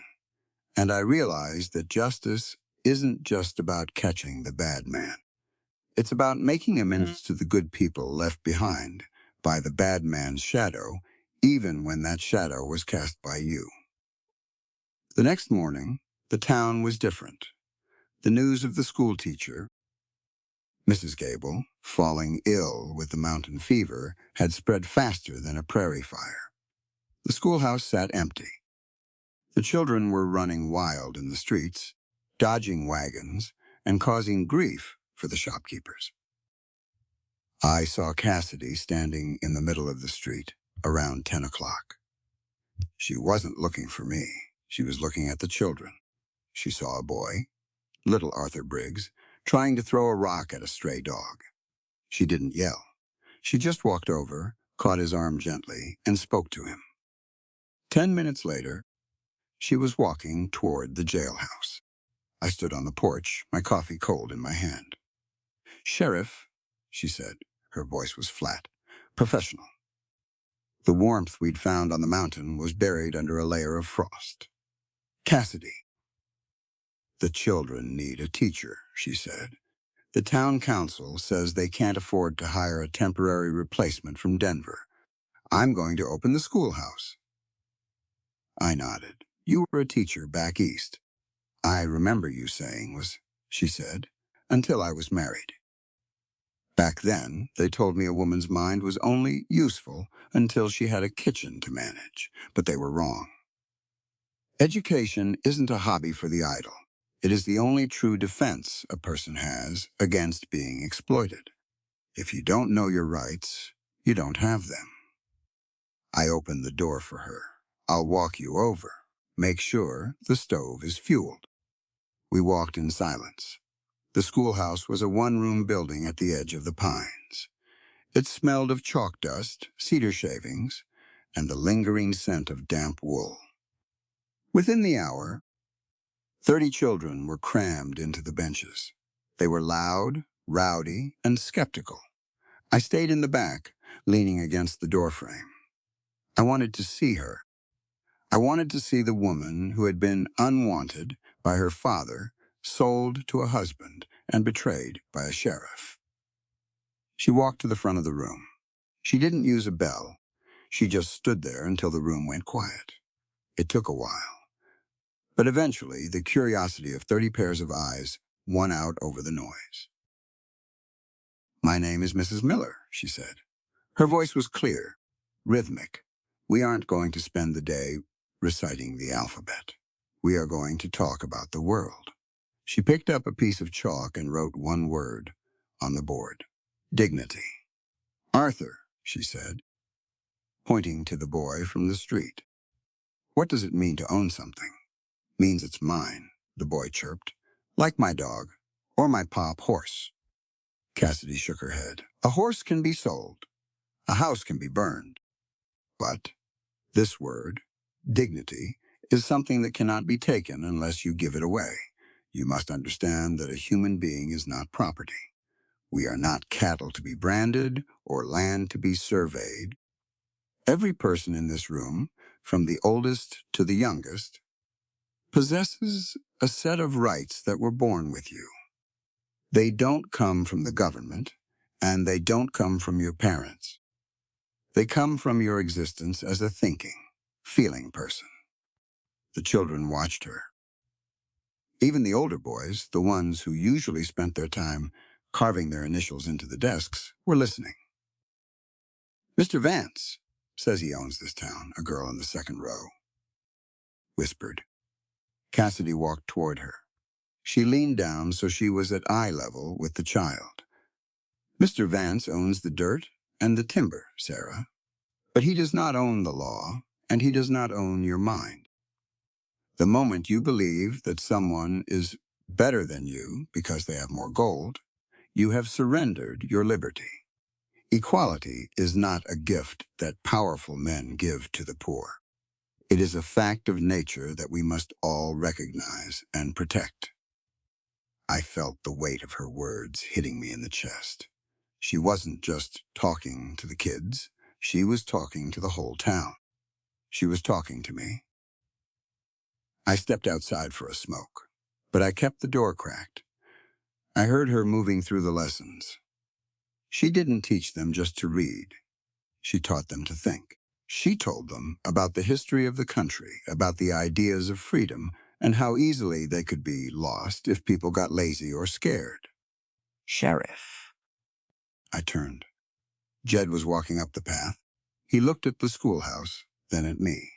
And I realized that justice isn't just about catching the bad man. It's about making amends to the good people left behind by the bad man's shadow, even when that shadow was cast by you. The next morning, the town was different. The news of the school teacher, Mrs. Gable, falling ill with the mountain fever, had spread faster than a prairie fire. The schoolhouse sat empty. The children were running wild in the streets, dodging wagons, and causing grief for the shopkeepers. I saw Cassidy standing in the middle of the street around 10 o'clock. She wasn't looking for me. She was looking at the children. She saw a boy, little Arthur Briggs, trying to throw a rock at a stray dog. She didn't yell. She just walked over, caught his arm gently, and spoke to him. 10 minutes later, she was walking toward the jailhouse. I stood on the porch, my coffee cold in my hand. "Sheriff," she said. Her voice was flat, professional. The warmth we'd found on the mountain was buried under a layer of frost. "Cassidy." "The children need a teacher," she said. "The town council says they can't afford to hire a temporary replacement from Denver. I'm going to open the schoolhouse." I nodded. "You were a teacher back east." "I remember you saying she said, "until I was married." Back then, they told me a woman's mind was only useful until she had a kitchen to manage, but they were wrong. Education isn't a hobby for the idle. It is the only true defense a person has against being exploited. If you don't know your rights, you don't have them. I opened the door for her. "I'll walk you over. Make sure the stove is fueled." We walked in silence. The schoolhouse was a one-room building at the edge of the pines. It smelled of chalk dust, cedar shavings, and the lingering scent of damp wool. Within the hour, 30 children were crammed into the benches. They were loud, rowdy, and skeptical. I stayed in the back, leaning against the doorframe. I wanted to see her. I wanted to see the woman who had been unwanted by her father, sold to a husband, and betrayed by a sheriff. She walked to the front of the room. She didn't use a bell. She just stood there until the room went quiet. It took a while. But eventually, the curiosity of 30 pairs of eyes won out over the noise. "My name is Mrs. Miller," she said. Her voice was clear, rhythmic. "We aren't going to spend the day reciting the alphabet. We are going to talk about the world." She picked up a piece of chalk and wrote one word on the board: dignity. "Arthur," she said, pointing to the boy from the street. "What does it mean to own something?" "Means it's mine," the boy chirped. "Like my dog, or my pop horse." Cassidy shook her head. "A horse can be sold. A house can be burned. But this word, dignity, is something that cannot be taken unless you give it away. You must understand that a human being is not property. We are not cattle to be branded or land to be surveyed. Every person in this room, from the oldest to the youngest, possesses a set of rights that were born with you. They don't come from the government, and they don't come from your parents. They come from your existence as a thinking, feeling person." The children watched her. Even the older boys, the ones who usually spent their time carving their initials into the desks, were listening. "Mr. Vance says he owns this town," a girl in the second row whispered. Cassidy walked toward her. She leaned down so she was at eye level with the child. "Mr. Vance owns the dirt and the timber, Sarah. But he does not own the law, and he does not own your mind. The moment you believe that someone is better than you because they have more gold, you have surrendered your liberty. Equality is not a gift that powerful men give to the poor. It is a fact of nature that we must all recognize and protect." I felt the weight of her words hitting me in the chest. She wasn't just talking to the kids. She was talking to the whole town. She was talking to me. I stepped outside for a smoke, but I kept the door cracked. I heard her moving through the lessons. She didn't teach them just to read. She taught them to think. She told them about the history of the country, about the ideas of freedom, and how easily they could be lost if people got lazy or scared. Sheriff. I turned. Jed was walking up the path. He looked at the schoolhouse, then at me.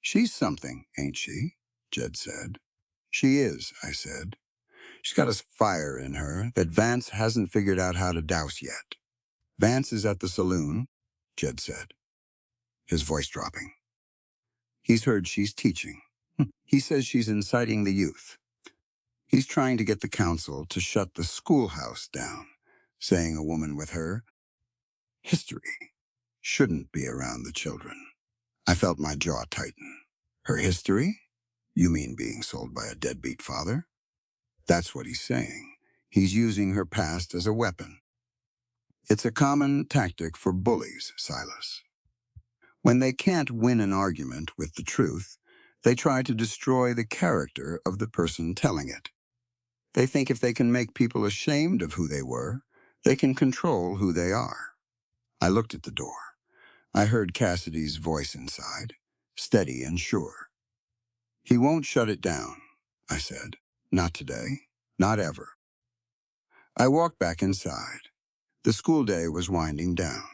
She's something, ain't she? Jed said. She is, I said. She's got a fire in her that Vance hasn't figured out how to douse yet. Vance is at the saloon, Jed said, his voice dropping. He's heard she's teaching. He says she's inciting the youth. He's trying to get the council to shut the schoolhouse down, saying a woman with her history shouldn't be around the children. I felt my jaw tighten. Her history? You mean being sold by a deadbeat father? That's what he's saying. He's using her past as a weapon. It's a common tactic for bullies, Silas. When they can't win an argument with the truth, they try to destroy the character of the person telling it. They think if they can make people ashamed of who they were, they can control who they are. I looked at the door. I heard Cassidy's voice inside, steady and sure. He won't shut it down, I said. Not today, not ever. I walked back inside. The school day was winding down.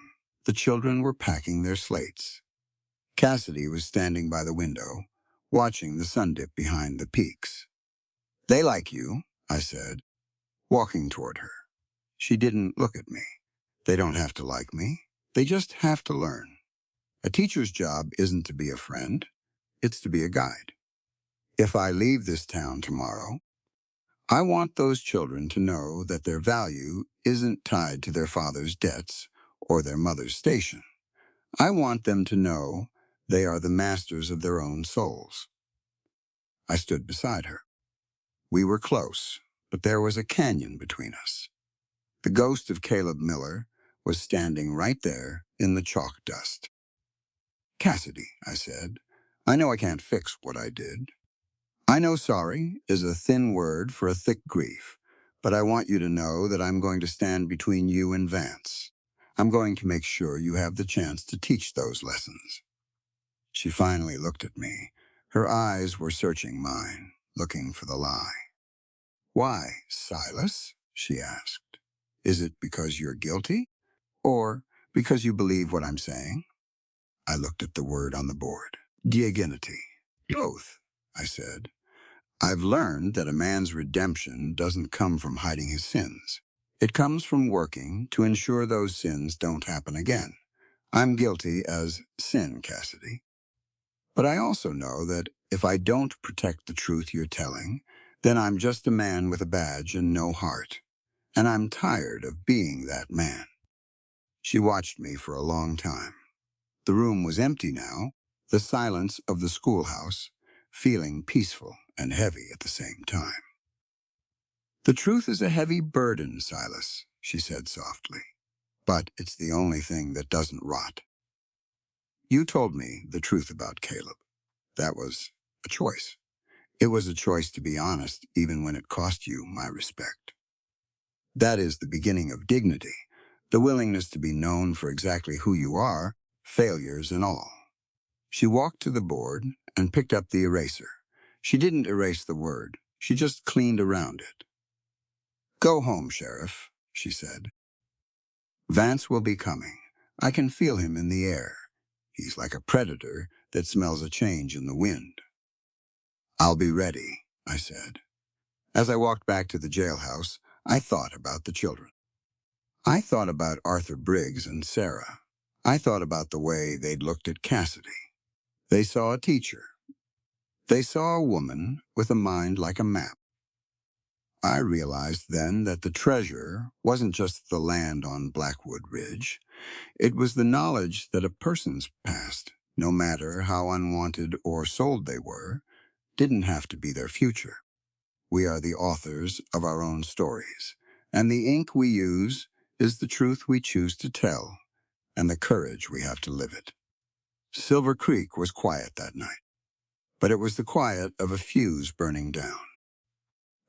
The children were packing their slates. Cassidy was standing by the window, watching the sun dip behind the peaks. They like you, I said, walking toward her. She didn't look at me. They don't have to like me. They just have to learn. A teacher's job isn't to be a friend. It's to be a guide. If I leave this town tomorrow, I want those children to know that their value isn't tied to their father's debts or their mother's station. I want them to know they are the masters of their own souls. I stood beside her. We were close, but there was a canyon between us. The ghost of Caleb Miller was standing right there in the chalk dust. Cassidy, I said, I know I can't fix what I did. I know sorry is a thin word for a thick grief, but I want you to know that I'm going to stand between you and Vance. I'm going to make sure you have the chance to teach those lessons. She finally looked at me. Her eyes were searching mine, looking for the lie. Why, Silas? She asked. Is it because you're guilty? Or because you believe what I'm saying? I looked at the word on the board. Diaginity. Both, I said. I've learned that a man's redemption doesn't come from hiding his sins. It comes from working to ensure those sins don't happen again. I'm guilty as sin, Cassidy. But I also know that if I don't protect the truth you're telling, then I'm just a man with a badge and no heart. And I'm tired of being that man. She watched me for a long time. The room was empty now, the silence of the schoolhouse, feeling peaceful and heavy at the same time. The truth is a heavy burden, Silas, she said softly. But it's the only thing that doesn't rot. You told me the truth about Caleb. That was a choice. It was a choice to be honest, even when it cost you my respect. That is the beginning of dignity, the willingness to be known for exactly who you are, failures and all. She walked to the board and picked up the eraser. She didn't erase the word. She just cleaned around it. Go home, Sheriff, she said. Vance will be coming. I can feel him in the air. He's like a predator that smells a change in the wind. I'll be ready, I said. As I walked back to the jailhouse, I thought about the children. I thought about Arthur Briggs and Sarah. I thought about the way they'd looked at Cassidy. They saw a teacher. They saw a woman with a mind like a map. I realized then that the treasure wasn't just the land on Blackwood Ridge. It was the knowledge that a person's past, no matter how unwanted or sold they were, didn't have to be their future. We are the authors of our own stories, and the ink we use is the truth we choose to tell and the courage we have to live it. Silver Creek was quiet that night, but it was the quiet of a fuse burning down.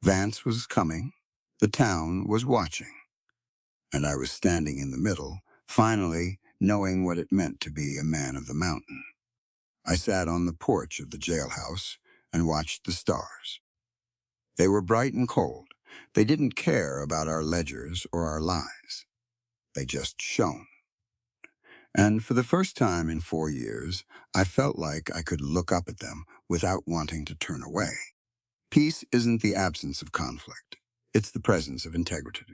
Vance was coming, the town was watching, and I was standing in the middle, finally knowing what it meant to be a man of the mountain. I sat on the porch of the jailhouse and watched the stars. They were bright and cold, They didn't care about our ledgers or our lies. They just shone. And for the first time in 4 years, I felt like I could look up at them without wanting to turn away. Peace isn't the absence of conflict. It's the presence of integrity.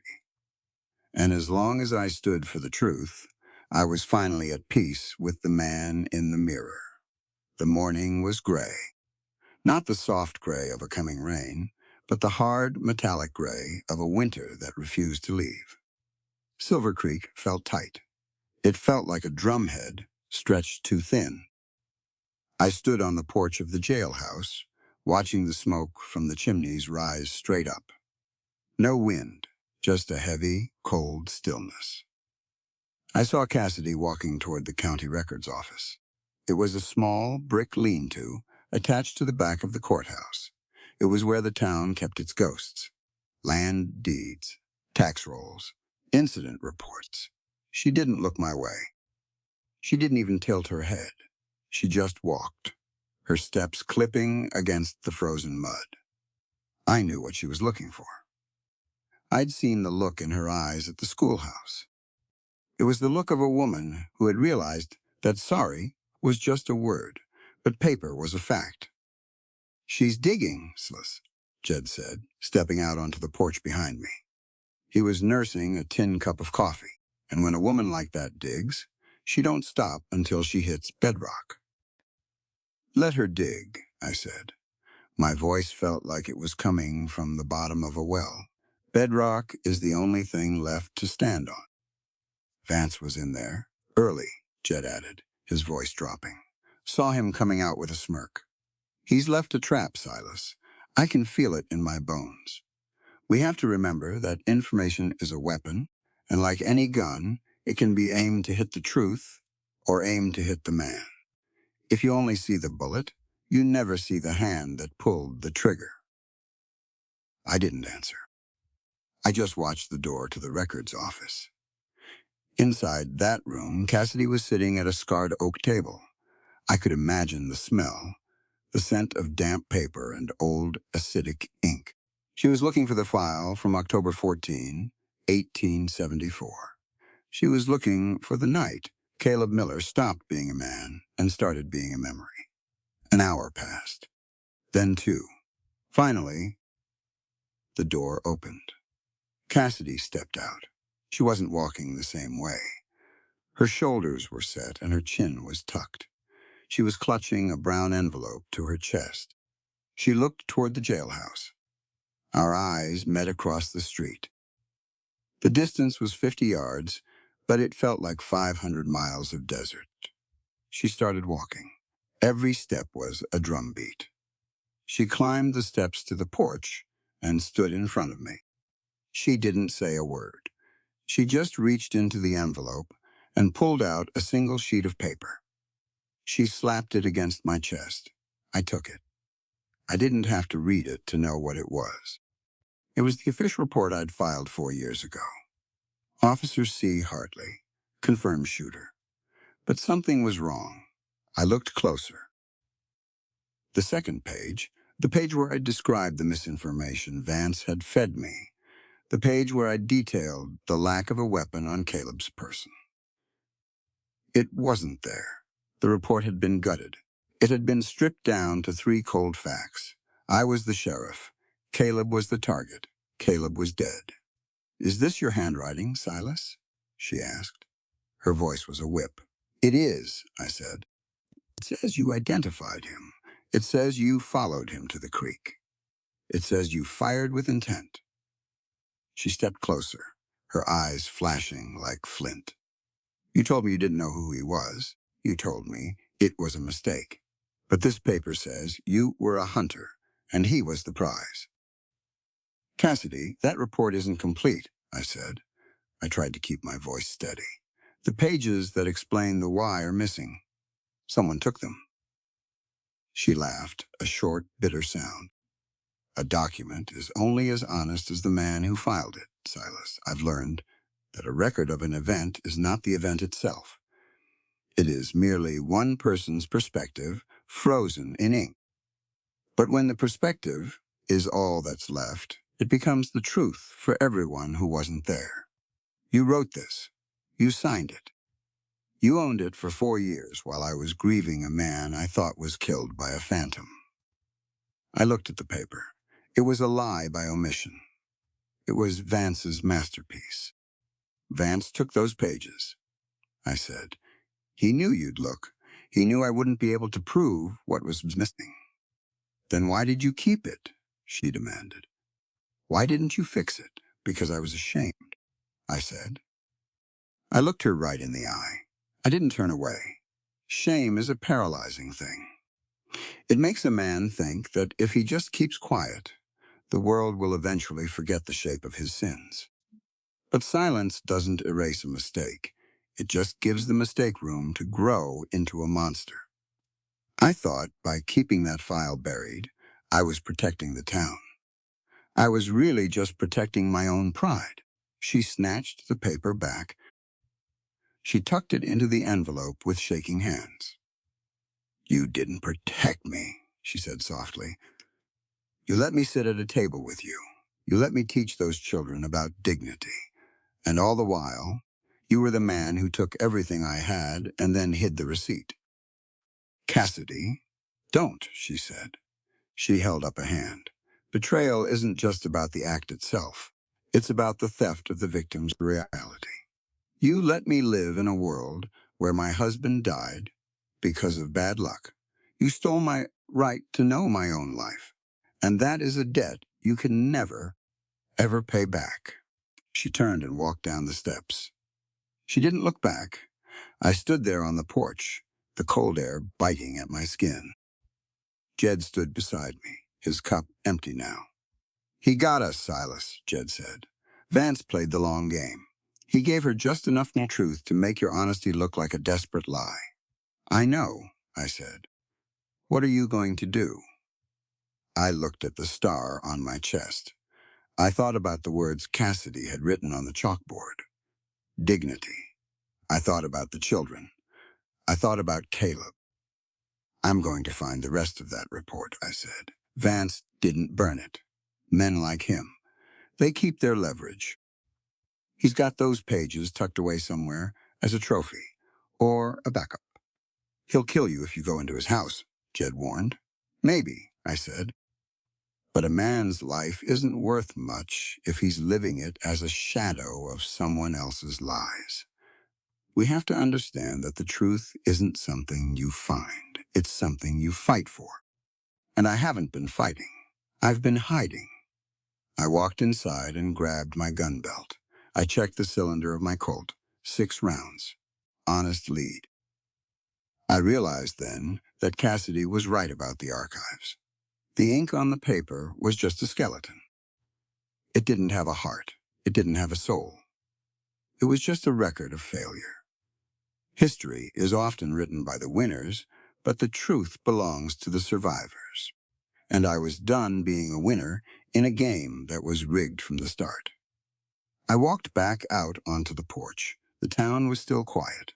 And as long as I stood for the truth, I was finally at peace with the man in the mirror. The morning was gray. Not the soft gray of a coming rain, but the hard, metallic gray of a winter that refused to leave. Silver Creek felt tight. It felt like a drumhead stretched too thin. I stood on the porch of the jailhouse, watching the smoke from the chimneys rise straight up. No wind, just a heavy, cold stillness. I saw Cassidy walking toward the county records office. It was a small brick lean-to attached to the back of the courthouse. It was where the town kept its ghosts. Land deeds, tax rolls, incident reports. She didn't look my way. She didn't even tilt her head. She just walked, her steps clipping against the frozen mud. I knew what she was looking for. I'd seen the look in her eyes at the schoolhouse. It was the look of a woman who had realized that sorry was just a word, but paper was a fact. "She's digging, Silas," Jed said, stepping out onto the porch behind me. He was nursing a tin cup of coffee, and when a woman like that digs, she don't stop until she hits bedrock. "Let her dig," I said. My voice felt like it was coming from the bottom of a well. Bedrock is the only thing left to stand on. Vance was in there. Early, Jed added, his voice dropping. Saw him coming out with a smirk. "He's left a trap, Silas. I can feel it in my bones. We have to remember that information is a weapon, and like any gun, it can be aimed to hit the truth or aimed to hit the man. If you only see the bullet, you never see the hand that pulled the trigger." I didn't answer. I just watched the door to the records office. Inside that room, Cassidy was sitting at a scarred oak table. I could imagine the smell, the scent of damp paper and old acidic ink. She was looking for the file from October 14, 1874. She was looking for the night Caleb Miller stopped being a man and started being a memory. An hour passed. Then 2. Finally, the door opened. Cassidy stepped out. She wasn't walking the same way. Her shoulders were set and her chin was tucked. She was clutching a brown envelope to her chest. She looked toward the jailhouse. Our eyes met across the street. The distance was 50 yards, but it felt like 500 miles of desert. She started walking. Every step was a drumbeat. She climbed the steps to the porch and stood in front of me. She didn't say a word. She just reached into the envelope and pulled out a single sheet of paper. She slapped it against my chest. I took it. I didn't have to read it to know what it was. It was the official report I'd filed 4 years ago. Officer C. Hartley, confirmed shooter. But something was wrong. I looked closer. The second page, the page where I described the misinformation Vance had fed me, the page where I detailed the lack of a weapon on Caleb's person. It wasn't there. The report had been gutted. It had been stripped down to 3 cold facts. I was the sheriff. Caleb was the target. Caleb was dead. "Is this your handwriting, Silas?" she asked. Her voice was a whip. "It is," I said. "It says you identified him. It says you followed him to the creek. It says you fired with intent." She stepped closer, her eyes flashing like flint. "You told me you didn't know who he was. You told me it was a mistake. But this paper says you were a hunter, and he was the prize." "Cassidy, that report isn't complete," I said. I tried to keep my voice steady. "The pages that explain the why are missing. Someone took them." She laughed, a short, bitter sound. "A document is only as honest as the man who filed it, Silas. I've learned that a record of an event is not the event itself. It is merely one person's perspective, frozen in ink. But when the perspective is all that's left, It becomes the truth for everyone who wasn't there. You wrote this. You signed it. You owned it for 4 years while I was grieving a man I thought was killed by a phantom. I looked at the paper. It was a lie by omission. It was Vance's masterpiece. Vance took those pages, I said. He knew you'd look. He knew I wouldn't be able to prove what was missing. Then why did you keep it? She demanded. Why didn't you fix it? Because I was ashamed, I said. I looked her right in the eye. I didn't turn away. Shame is a paralyzing thing. It makes a man think that if he just keeps quiet, the world will eventually forget the shape of his sins. But silence doesn't erase a mistake. It just gives the mistake room to grow into a monster. I thought by keeping that file buried, I was protecting the town. I was really just protecting my own pride. She snatched the paper back. She tucked it into the envelope with shaking hands. You didn't protect me, she said softly. You let me sit at a table with you. You let me teach those children about dignity. And all the while, you were the man who took everything I had and then hid the receipt. Cassidy, don't, she said. She held up a hand. Betrayal isn't just about the act itself. It's about the theft of the victim's reality. You let me live in a world where my husband died because of bad luck. You stole my right to know my own life. And that is a debt you can never, ever pay back. She turned and walked down the steps. She didn't look back. I stood there on the porch, the cold air biting at my skin. Jed stood beside me, his cup empty now. He got us, Silas, Jed said. Vance played the long game. He gave her just enough truth to make your honesty look like a desperate lie. I know, I said. What are you going to do? I looked at the star on my chest. I thought about the words Cassidy had written on the chalkboard. Dignity. I thought about the children. I thought about Caleb. I'm going to find the rest of that report, I said. Vance didn't burn it. Men like him, they keep their leverage. He's got those pages tucked away somewhere as a trophy or a backup. He'll kill you if you go into his house, Jed warned. Maybe, I said. But a man's life isn't worth much if he's living it as a shadow of someone else's lies. We have to understand that the truth isn't something you find. It's something you fight for. And I haven't been fighting. I've been hiding. I walked inside and grabbed my gun belt. I checked the cylinder of my Colt. 6 rounds. Honest lead. I realized then that Cassidy was right about the archives. The ink on the paper was just a skeleton. It didn't have a heart. It didn't have a soul. It was just a record of failure. History is often written by the winners, but the truth belongs to the survivors. And I was done being a winner in a game that was rigged from the start. I walked back out onto the porch. The town was still quiet,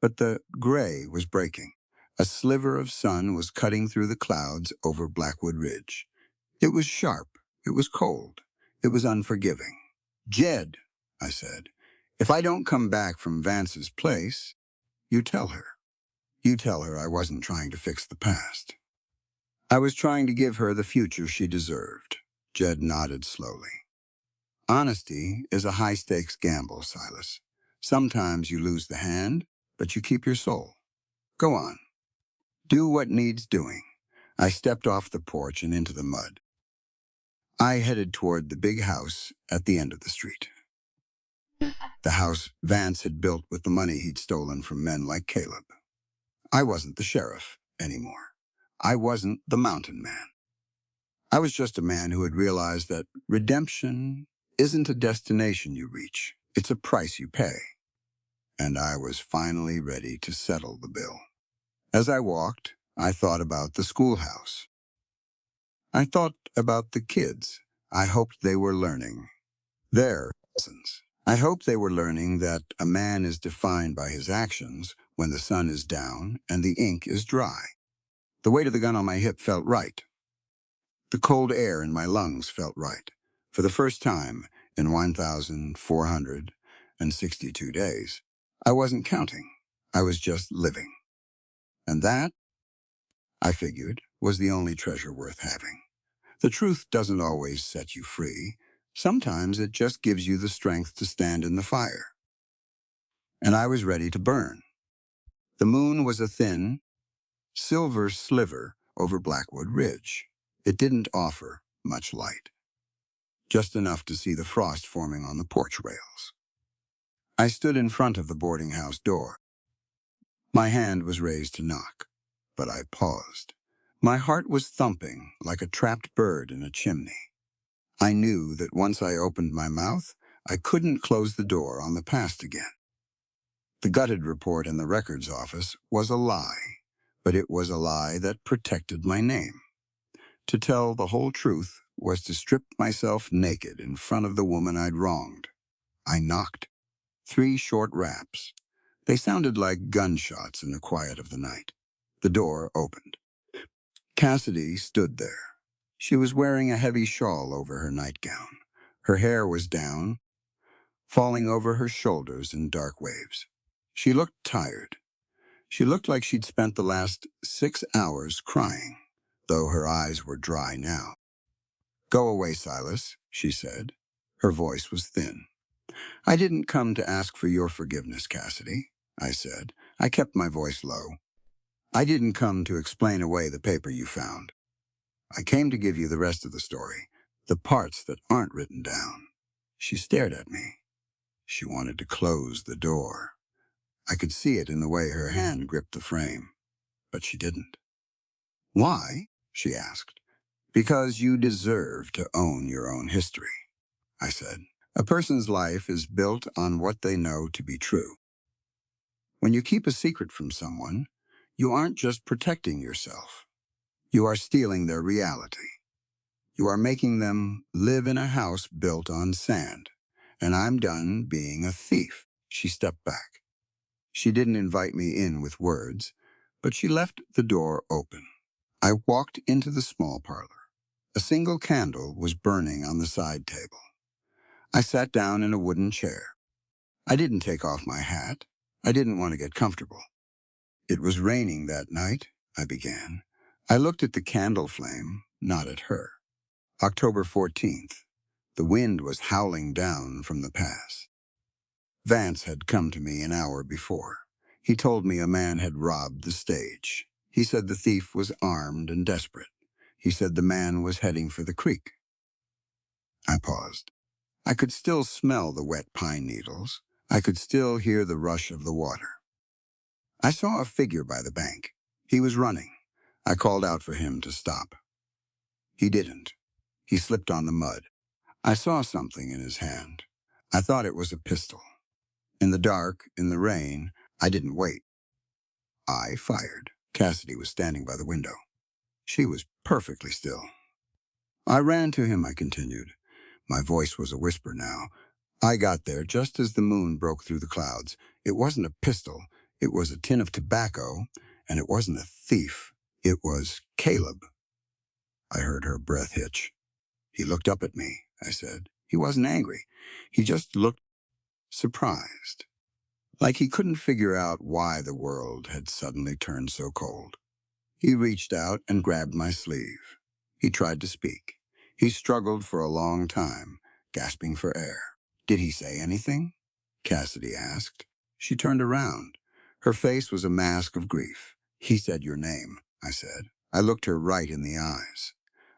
but the gray was breaking. A sliver of sun was cutting through the clouds over Blackwood Ridge. It was sharp. It was cold. It was unforgiving. Jed, I said, if I don't come back from Vance's place, you tell her. You tell her I wasn't trying to fix the past. I was trying to give her the future she deserved. Jed nodded slowly. Honesty is a high-stakes gamble, Silas. Sometimes you lose the hand, but you keep your soul. Go on. Do what needs doing. I stepped off the porch and into the mud. I headed toward the big house at the end of the street. The house Vance had built with the money he'd stolen from men like Caleb. I wasn't the sheriff anymore. I wasn't the mountain man. I was just a man who had realized that redemption isn't a destination you reach. It's a price you pay. And I was finally ready to settle the bill. As I walked, I thought about the schoolhouse. I thought about the kids. I hoped they were learning their lessons. I hoped they were learning that a man is defined by his actions when the sun is down and the ink is dry. The weight of the gun on my hip felt right. The cold air in my lungs felt right. For the first time in 1,462 days, I wasn't counting. I was just living. And that, I figured, was the only treasure worth having. The truth doesn't always set you free. Sometimes it just gives you the strength to stand in the fire. And I was ready to burn. The moon was a thin, silver sliver over Blackwood Ridge. It didn't offer much light, just enough to see the frost forming on the porch rails. I stood in front of the boarding house door. My hand was raised to knock, but I paused. My heart was thumping like a trapped bird in a chimney. I knew that once I opened my mouth, I couldn't close the door on the past again. The gutted report in the records office was a lie, but it was a lie that protected my name. To tell the whole truth was to strip myself naked in front of the woman I'd wronged. I knocked. 3 short raps. They sounded like gunshots in the quiet of the night. The door opened. Cassidy stood there. She was wearing a heavy shawl over her nightgown. Her hair was down, falling over her shoulders in dark waves. She looked tired. She looked like she'd spent the last 6 hours crying, though her eyes were dry now. "Go away, Silas," she said. Her voice was thin. "I didn't come to ask for your forgiveness, Cassidy," I said. I kept my voice low. "I didn't come to explain away the paper you found. I came to give you the rest of the story, the parts that aren't written down." She stared at me. She wanted to close the door. I could see it in the way her hand gripped the frame, but she didn't. "Why?" she asked. "Because you deserve to own your own history," I said. "A person's life is built on what they know to be true. When you keep a secret from someone, you aren't just protecting yourself. You are stealing their reality. You are making them live in a house built on sand. And I'm done being a thief." She stepped back. She didn't invite me in with words, but she left the door open. I walked into the small parlor. A single candle was burning on the side table. I sat down in a wooden chair. I didn't take off my hat. I didn't want to get comfortable. "It was raining that night," I began. I looked at the candle flame, not at her. "October 14th. The wind was howling down from the pass. Vance had come to me an hour before. He told me a man had robbed the stage. He said the thief was armed and desperate. He said the man was heading for the creek." I paused. I could still smell the wet pine needles. I could still hear the rush of the water. I saw a figure by the bank. He was running. I called out for him to stop. He didn't. He slipped on the mud. I saw something in his hand. I thought it was a pistol. In the dark, in the rain, I didn't wait. I fired. Cassidy was standing by the window. She was perfectly still. "I ran to him," I continued. My voice was a whisper now. "I got there just as the moon broke through the clouds. It wasn't a pistol. It was a tin of tobacco, and it wasn't a thief. It was Caleb." I heard her breath hitch. "He looked up at me," I said. He wasn't angry. He just looked surprised, like he couldn't figure out why the world had suddenly turned so cold. He reached out and grabbed my sleeve. He tried to speak. He struggled for a long time, gasping for air. "Did he say anything?" Cassidy asked. She turned around. Her face was a mask of grief. "He said your name," I said. I looked her right in the eyes.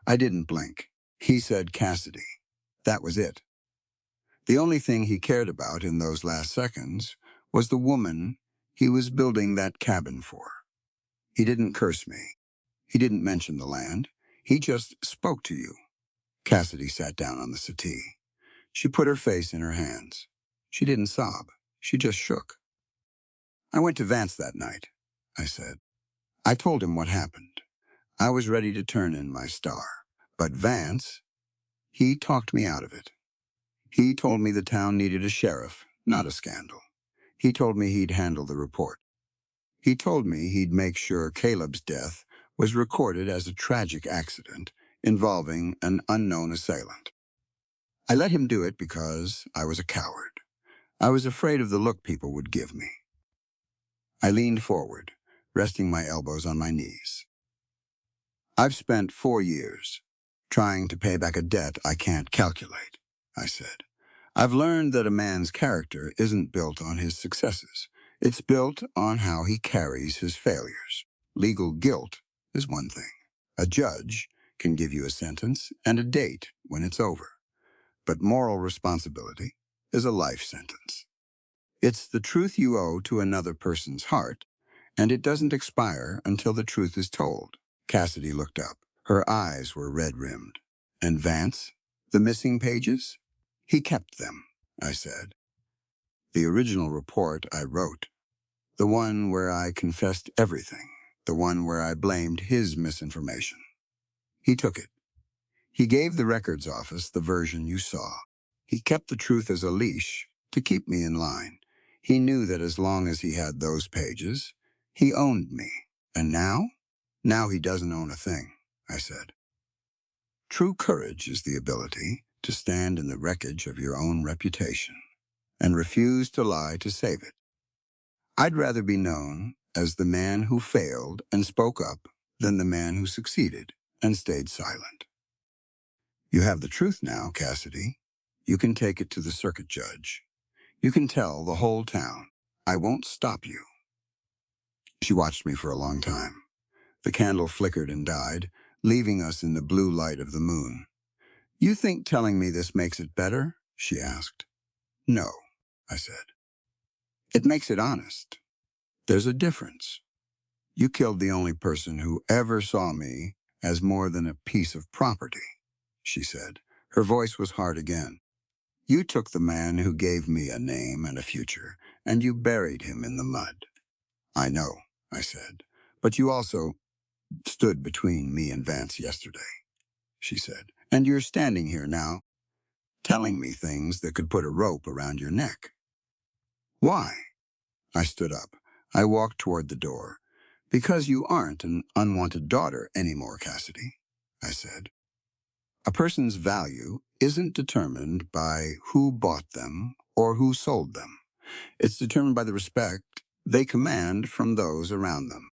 I didn't blink. He said Cassidy. That was it. The only thing he cared about in those last seconds was the woman he was building that cabin for. He didn't curse me. He didn't mention the land. He just spoke to you. Cassidy sat down on the settee. She put her face in her hands. She didn't sob. She just shook. "I went to Vance that night," I said. "I told him what happened. I was ready to turn in my star. But Vance, he talked me out of it. He told me the town needed a sheriff, not a scandal. He told me he'd handle the report. He told me he'd make sure Caleb's death was recorded as a tragic accident involving an unknown assailant. I let him do it because I was a coward. I was afraid of the look people would give me. I leaned forward, resting my elbows on my knees. I've spent 4 years trying to pay back a debt I can't calculate, I said. I've learned that a man's character isn't built on his successes. It's built on how he carries his failures. Legal guilt is one thing. A judge can give you a sentence and a date when it's over. But moral responsibility is a life sentence. It's the truth you owe to another person's heart, and it doesn't expire until the truth is told. Cassidy looked up. Her eyes were red-rimmed. And Vance? The missing pages? He kept them, I said. The original report I wrote. The one where I confessed everything. The one where I blamed his misinformation. He took it. He gave the records office the version you saw. He kept the truth as a leash to keep me in line. He knew that as long as he had those pages, he owned me. And now? Now he doesn't own a thing, I said. True courage is the ability to stand in the wreckage of your own reputation and refuse to lie to save it. I'd rather be known as the man who failed and spoke up than the man who succeeded and stayed silent. You have the truth now, Cassidy. You can take it to the circuit judge. You can tell the whole town. I won't stop you. She watched me for a long time. The candle flickered and died, leaving us in the blue light of the moon. You think telling me this makes it better? She asked. No, I said. It makes it honest. There's a difference. You killed the only person who ever saw me as more than a piece of property, she said. Her voice was hard again. You took the man who gave me a name and a future, and you buried him in the mud. I know, I said, but you also stood between me and Vance yesterday, she said. And you're standing here now, telling me things that could put a rope around your neck. Why? I stood up. I walked toward the door. Because you aren't an unwanted daughter anymore, Cassidy, I said. A person's value isn't determined by who bought them or who sold them. It's determined by the respect they command from those around them.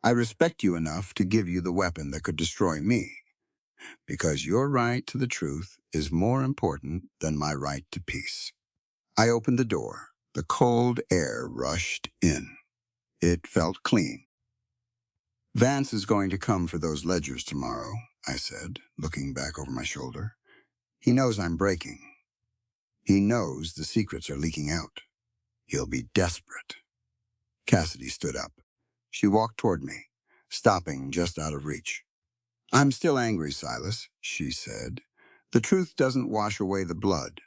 I respect you enough to give you the weapon that could destroy me, because your right to the truth is more important than my right to peace. I opened the door. The cold air rushed in. It felt clean. Vance is going to come for those ledgers tomorrow, I said, looking back over my shoulder. He knows I'm breaking. He knows the secrets are leaking out. He'll be desperate. Cassidy stood up. She walked toward me, stopping just out of reach. I'm still angry, Silas, she said. The truth doesn't wash away the blood.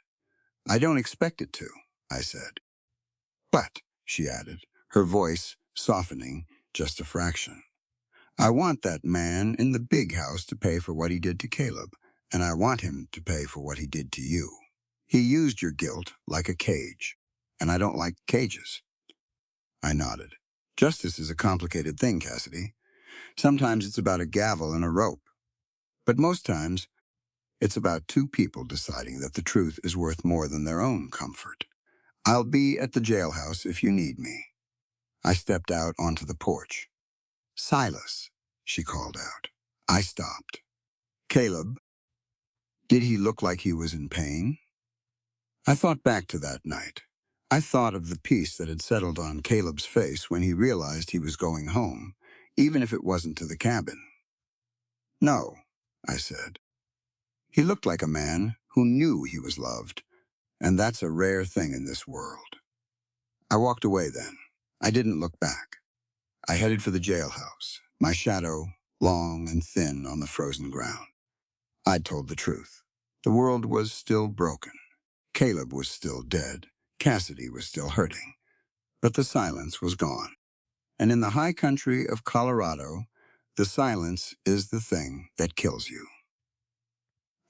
I don't expect it to, I said. But, she added, her voice softening just a fraction, I want that man in the big house to pay for what he did to Caleb, and I want him to pay for what he did to you. He used your guilt like a cage, and I don't like cages. I nodded. Justice is a complicated thing, Cassidy. Sometimes it's about a gavel and a rope. But most times, it's about two people deciding that the truth is worth more than their own comfort. I'll be at the jailhouse if you need me. I stepped out onto the porch. Silas, she called out. I stopped. Caleb, did he look like he was in pain? I thought back to that night. I thought of the peace that had settled on Caleb's face when he realized he was going home, even if it wasn't to the cabin. No, I said. He looked like a man who knew he was loved, and that's a rare thing in this world. I walked away then. I didn't look back. I headed for the jailhouse, my shadow long and thin on the frozen ground. I'd told the truth. The world was still broken. Caleb was still dead. Cassidy was still hurting. But the silence was gone. And in the high country of Colorado, the silence is the thing that kills you.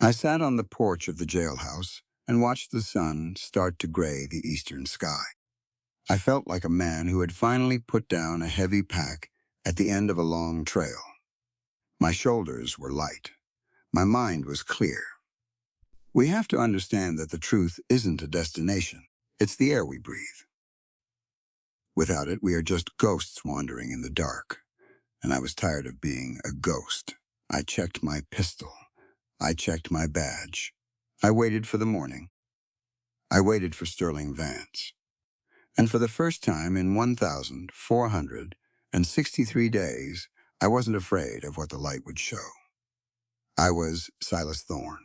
I sat on the porch of the jailhouse and watched the sun start to gray the eastern sky. I felt like a man who had finally put down a heavy pack at the end of a long trail. My shoulders were light. My mind was clear. We have to understand that the truth isn't a destination. It's the air we breathe. Without it, we are just ghosts wandering in the dark. And I was tired of being a ghost. I checked my pistol. I checked my badge. I waited for the morning. I waited for Sterling Vance. And for the first time in 1,463 days, I wasn't afraid of what the light would show. I was Silas Thorne.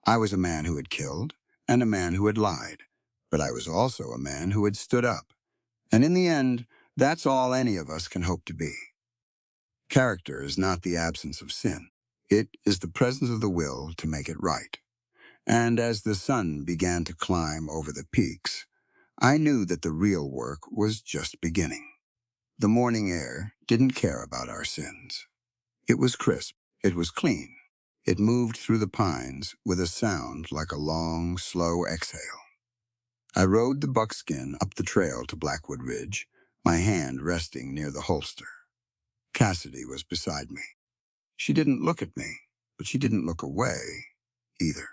I was a man who had killed and a man who had lied, but I was also a man who had stood up. And in the end, that's all any of us can hope to be. Character is not the absence of sin. It is the presence of the will to make it right. And as the sun began to climb over the peaks, I knew that the real work was just beginning. The morning air didn't care about our sins. It was crisp. It was clean. It moved through the pines with a sound like a long, slow exhale. I rode the buckskin up the trail to Blackwood Ridge, my hand resting near the holster. Cassidy was beside me. She didn't look at me, but she didn't look away either.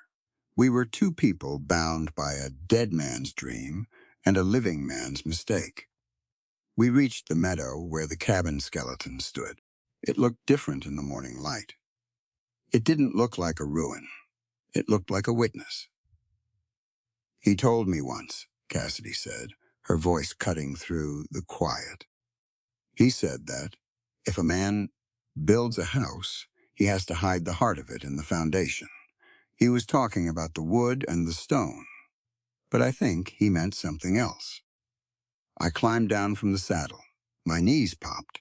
We were two people bound by a dead man's dream and a living man's mistake. We reached the meadow where the cabin skeleton stood. It looked different in the morning light. It didn't look like a ruin. It looked like a witness. "He told me once," Cassidy said, her voice cutting through the quiet. "He said that if a man builds a house, he has to hide the heart of it in the foundation. He was talking about the wood and the stone, but I think he meant something else." I climbed down from the saddle. My knees popped.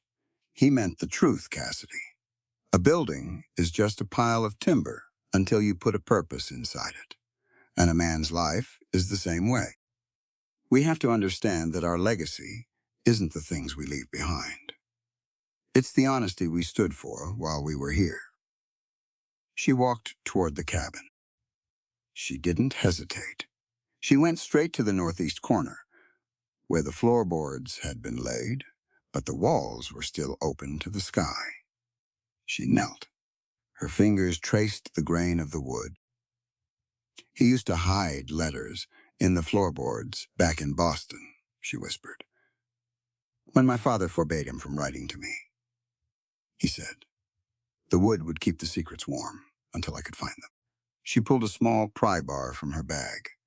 "He meant the truth, Cassidy. A building is just a pile of timber until you put a purpose inside it. And a man's life is the same way. We have to understand that our legacy isn't the things we leave behind. It's the honesty we stood for while we were here." She walked toward the cabin. She didn't hesitate. She went straight to the northeast corner, where the floorboards had been laid, but the walls were still open to the sky. She knelt. Her fingers traced the grain of the wood. "He used to hide letters in the floorboards back in Boston," she whispered. "When my father forbade him from writing to me," he said. "The wood would keep the secrets warm until I could find them." She pulled a small pry bar from her bag.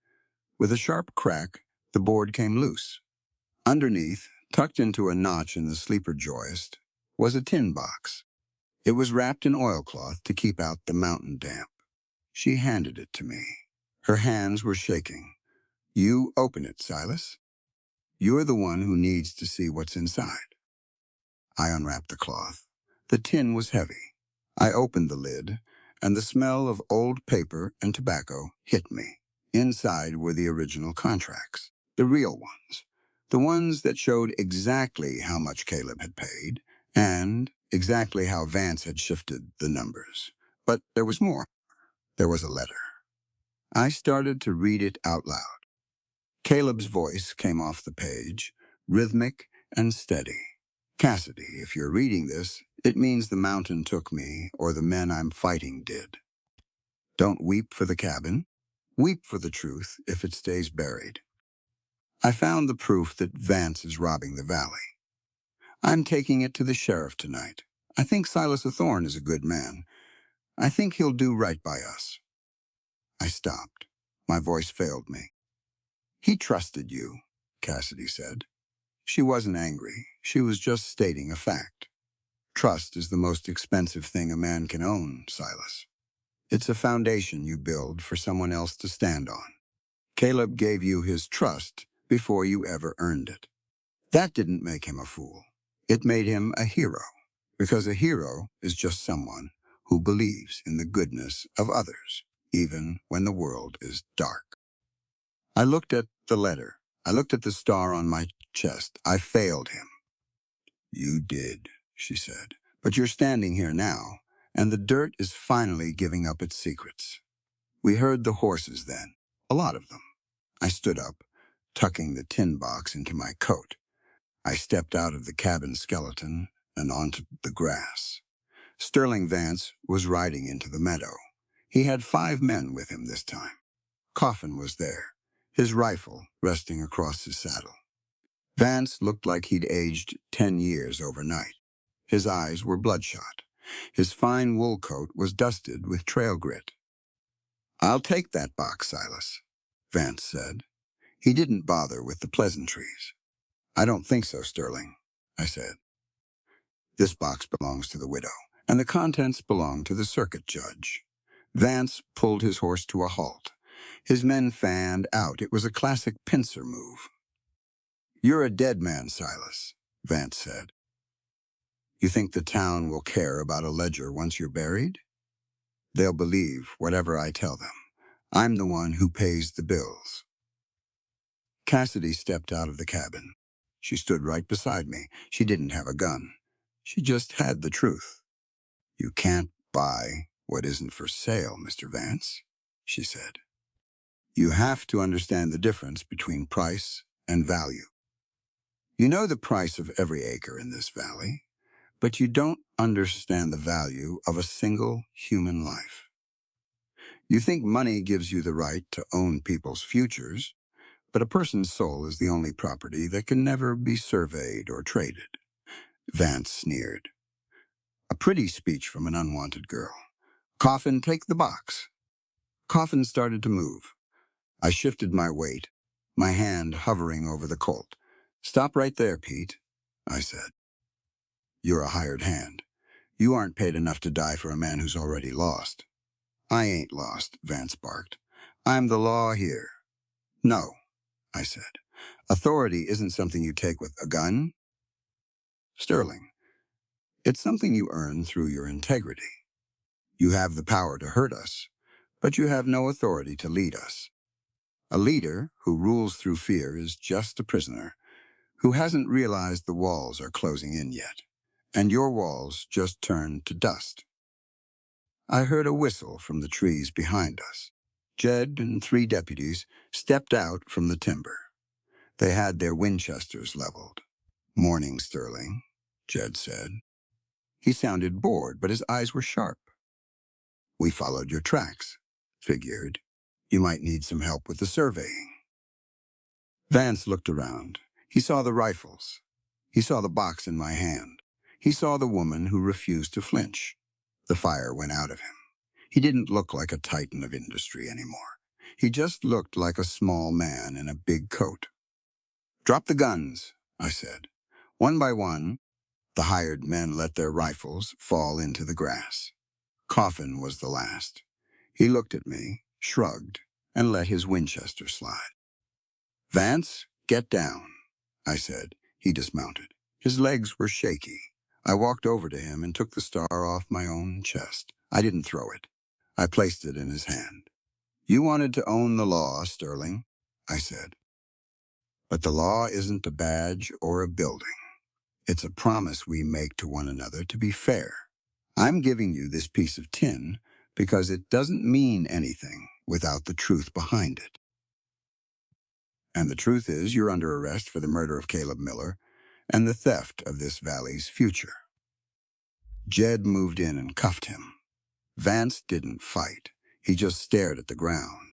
With a sharp crack, the board came loose. Underneath, tucked into a notch in the sleeper joist, was a tin box. It was wrapped in oilcloth to keep out the mountain damp. She handed it to me. Her hands were shaking. "You open it, Silas. You're the one who needs to see what's inside." I unwrapped the cloth. The tin was heavy. I opened the lid, and the smell of old paper and tobacco hit me. Inside were the original contracts, the real ones, the ones that showed exactly how much Caleb had paid and exactly how Vance had shifted the numbers. But there was more. There was a letter. I started to read it out loud. Caleb's voice came off the page, rhythmic and steady. "Cassidy, if you're reading this, it means the mountain took me or the men I'm fighting did. Don't weep for the cabin. Weep for the truth if it stays buried. I found the proof that Vance is robbing the valley. I'm taking it to the sheriff tonight. I think Silas Thorne is a good man. I think he'll do right by us." I stopped. My voice failed me. "He trusted you," Cassidy said. She wasn't angry. She was just stating a fact. "Trust is the most expensive thing a man can own, Silas. It's a foundation you build for someone else to stand on. Caleb gave you his trust before you ever earned it. That didn't make him a fool. It made him a hero, because a hero is just someone who believes in the goodness of others, even when the world is dark." I looked at the letter. I looked at the star on my chest. I failed him. "You did," she said. "But you're standing here now, and the dirt is finally giving up its secrets." We heard the horses then, a lot of them. I stood up, tucking the tin box into my coat. I stepped out of the cabin skeleton and onto the grass. Sterling Vance was riding into the meadow. He had 5 men with him this time. Coffin was there, his rifle resting across his saddle. Vance looked like he'd aged 10 years overnight. His eyes were bloodshot. His fine wool coat was dusted with trail grit. "I'll take that box, Silas," Vance said. He didn't bother with the pleasantries. "I don't think so, Sterling," I said. "This box belongs to the widow, and the contents belong to the circuit judge." Vance pulled his horse to a halt. His men fanned out. It was a classic pincer move. "You're a dead man, Silas," Vance said. "You think the town will care about a ledger once you're buried? They'll believe whatever I tell them. I'm the one who pays the bills." Cassidy stepped out of the cabin. She stood right beside me. She didn't have a gun. She just had the truth. "You can't buy what isn't for sale, Mr. Vance," she said. "You have to understand the difference between price and value. You know the price of every acre in this valley, but you don't understand the value of a single human life. You think money gives you the right to own people's futures, but a person's soul is the only property that can never be surveyed or traded." Vance sneered. A pretty speech from an unwanted girl. "Coffin, take the box." Coffin started to move. I shifted my weight, my hand hovering over the colt. "Stop right there, Pete," I said. "You're a hired hand. You aren't paid enough to die for a man who's already lost." "I ain't lost," Vance barked. "I'm the law here." "No," I said. "Authority isn't something you take with a gun, Sterling. It's something you earn through your integrity. You have the power to hurt us, but you have no authority to lead us. A leader who rules through fear is just a prisoner who hasn't realized the walls are closing in yet, and your walls just turned to dust." I heard a whistle from the trees behind us. Jed and 3 deputies stepped out from the timber. They had their Winchesters leveled. "Morning, Sterling," Jed said. He sounded bored, but his eyes were sharp. "We followed your tracks. Figured you might need some help with the surveying." Vance looked around. He saw the rifles. He saw the box in my hand. He saw the woman who refused to flinch. The fire went out of him. He didn't look like a titan of industry anymore. He just looked like a small man in a big coat. "Drop the guns," I said. One by one, the hired men let their rifles fall into the grass. Coffin was the last. He looked at me, shrugged, and let his Winchester slide. "Vance, get down," I said. He dismounted. His legs were shaky. I walked over to him and took the star off my own chest. I didn't throw it. I placed it in his hand. "You wanted to own the law, Sterling," I said. "But the law isn't a badge or a building. It's a promise we make to one another to be fair. I'm giving you this piece of tin because it doesn't mean anything without the truth behind it. And the truth is you're under arrest for the murder of Caleb Miller and the theft of this valley's future." Jed moved in and cuffed him. Vance didn't fight. He just stared at the ground.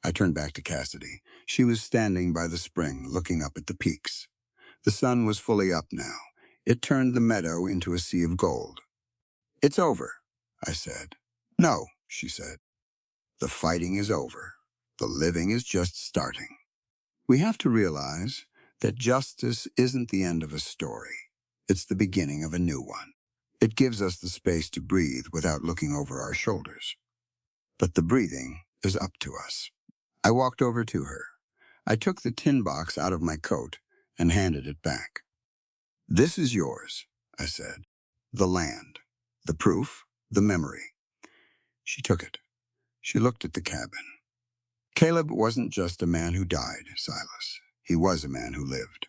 I turned back to Cassidy. She was standing by the spring, looking up at the peaks. The sun was fully up now. It turned the meadow into a sea of gold. "It's over," I said. "No," she said. "The fighting is over. The living is just starting. We have to realize that justice isn't the end of a story. It's the beginning of a new one. It gives us the space to breathe without looking over our shoulders. But the breathing is up to us." I walked over to her. I took the tin box out of my coat and handed it back. "This is yours," I said. "The land, the proof, the memory." She took it. She looked at the cabin. "Caleb wasn't just a man who died, Silas. He was a man who lived.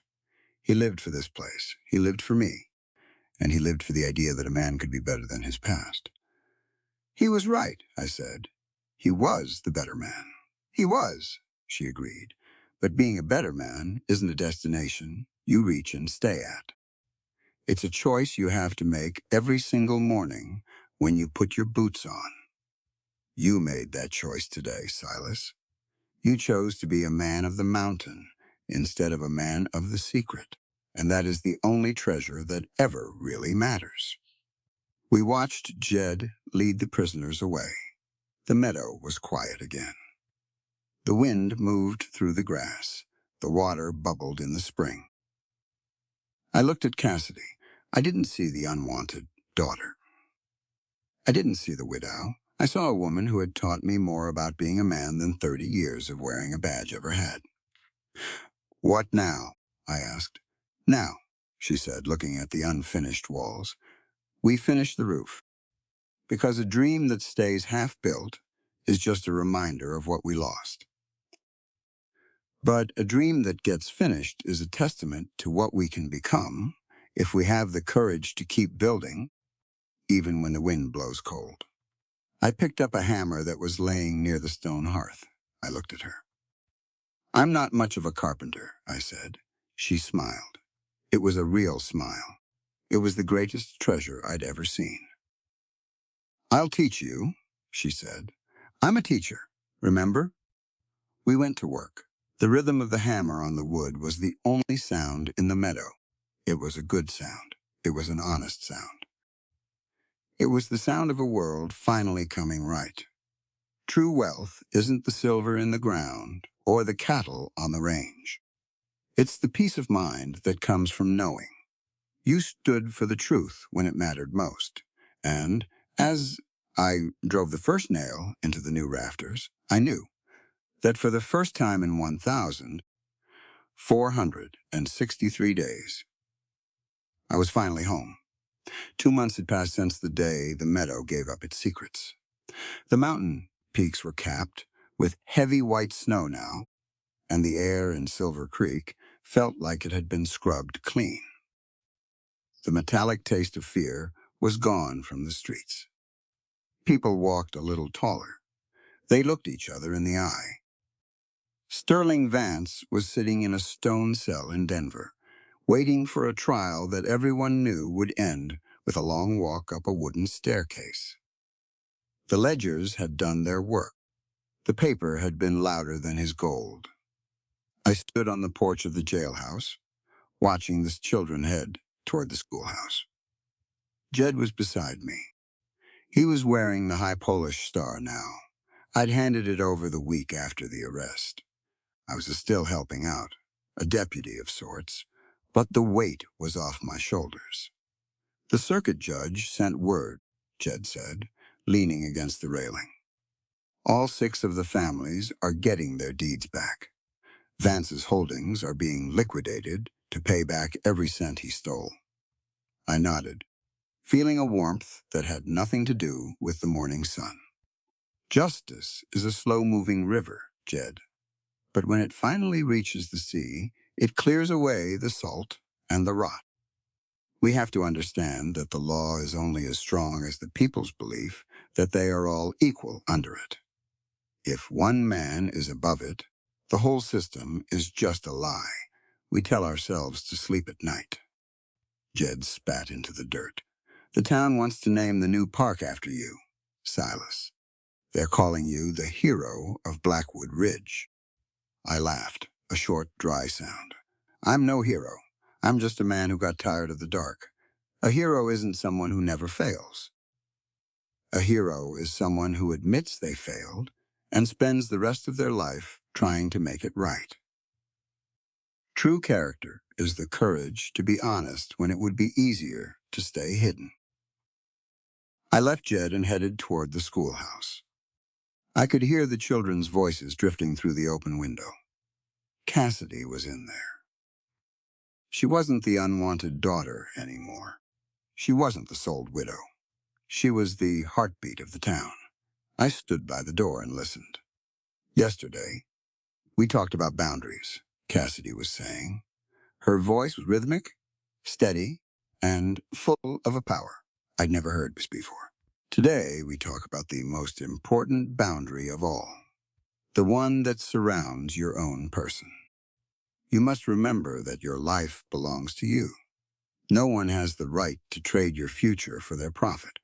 He lived for this place. He lived for me. And he lived for the idea that a man could be better than his past." "He was right," I said. "He was the better man." "He was," she agreed. "But being a better man isn't a destination you reach and stay at. It's a choice you have to make every single morning when you put your boots on." You made that choice today, Silas. You chose to be a man of the mountain instead of a man of the secret, and that is the only treasure that ever really matters. We watched Jed lead the prisoners away. The meadow was quiet again. The wind moved through the grass. The water bubbled in the spring. I looked at Cassidy. I didn't see the unwanted daughter. I didn't see the widow. I saw a woman who had taught me more about being a man than 30 years of wearing a badge ever had. "What now?" I asked. "Now," she said, looking at the unfinished walls. "We finished the roof. Because a dream that stays half-built is just a reminder of what we lost. But a dream that gets finished is a testament to what we can become if we have the courage to keep building, even when the wind blows cold." I picked up a hammer that was laying near the stone hearth. I looked at her. "I'm not much of a carpenter," I said. She smiled. It was a real smile. It was the greatest treasure I'd ever seen. "I'll teach you," she said. "I'm a teacher, remember?" We went to work. The rhythm of the hammer on the wood was the only sound in the meadow. It was a good sound. It was an honest sound. It was the sound of a world finally coming right. True wealth isn't the silver in the ground or the cattle on the range. It's the peace of mind that comes from knowing. You stood for the truth when it mattered most. And as I drove the first nail into the new rafters, I knew that for the first time in 1,463 days, I was finally home. 2 months had passed since the day the meadow gave up its secrets. The mountain peaks were capped with heavy white snow now, and the air in Silver Creek felt like it had been scrubbed clean. The metallic taste of fear was gone from the streets. People walked a little taller. They looked each other in the eye. Sterling Vance was sitting in a stone cell in Denver, waiting for a trial that everyone knew would end with a long walk up a wooden staircase. The ledgers had done their work. The paper had been louder than his gold. I stood on the porch of the jailhouse, watching the children head toward the schoolhouse. Jed was beside me. He was wearing the high Polish star now. I'd handed it over the week after the arrest. I was still helping out, a deputy of sorts, but the weight was off my shoulders. "The circuit judge sent word," Jed said, leaning against the railing. "All 6 of the families are getting their deeds back. Vance's holdings are being liquidated to pay back every cent he stole." I nodded, feeling a warmth that had nothing to do with the morning sun. "Justice is a slow-moving river, Jed. But when it finally reaches the sea, it clears away the salt and the rot. We have to understand that the law is only as strong as the people's belief that they are all equal under it. If one man is above it, the whole system is just a lie we tell ourselves to sleep at night." Jed spat into the dirt. "The town wants to name the new park after you, Silas. They're calling you the hero of Blackwood Ridge." I laughed, a short, dry sound. "I'm no hero. I'm just a man who got tired of the dark. A hero isn't someone who never fails. A hero is someone who admits they failed and spends the rest of their life trying to make it right. True character is the courage to be honest when it would be easier to stay hidden." I left Jed and headed toward the schoolhouse. I could hear the children's voices drifting through the open window. Cassidy was in there. She wasn't the unwanted daughter anymore. She wasn't the sold widow. She was the heartbeat of the town. I stood by the door and listened. "Yesterday, we talked about boundaries," Cassidy was saying. Her voice was rhythmic, steady, and full of a power I'd never heard this before. "Today, we talk about the most important boundary of all, the one that surrounds your own person. You must remember that your life belongs to you. No one has the right to trade your future for their profit.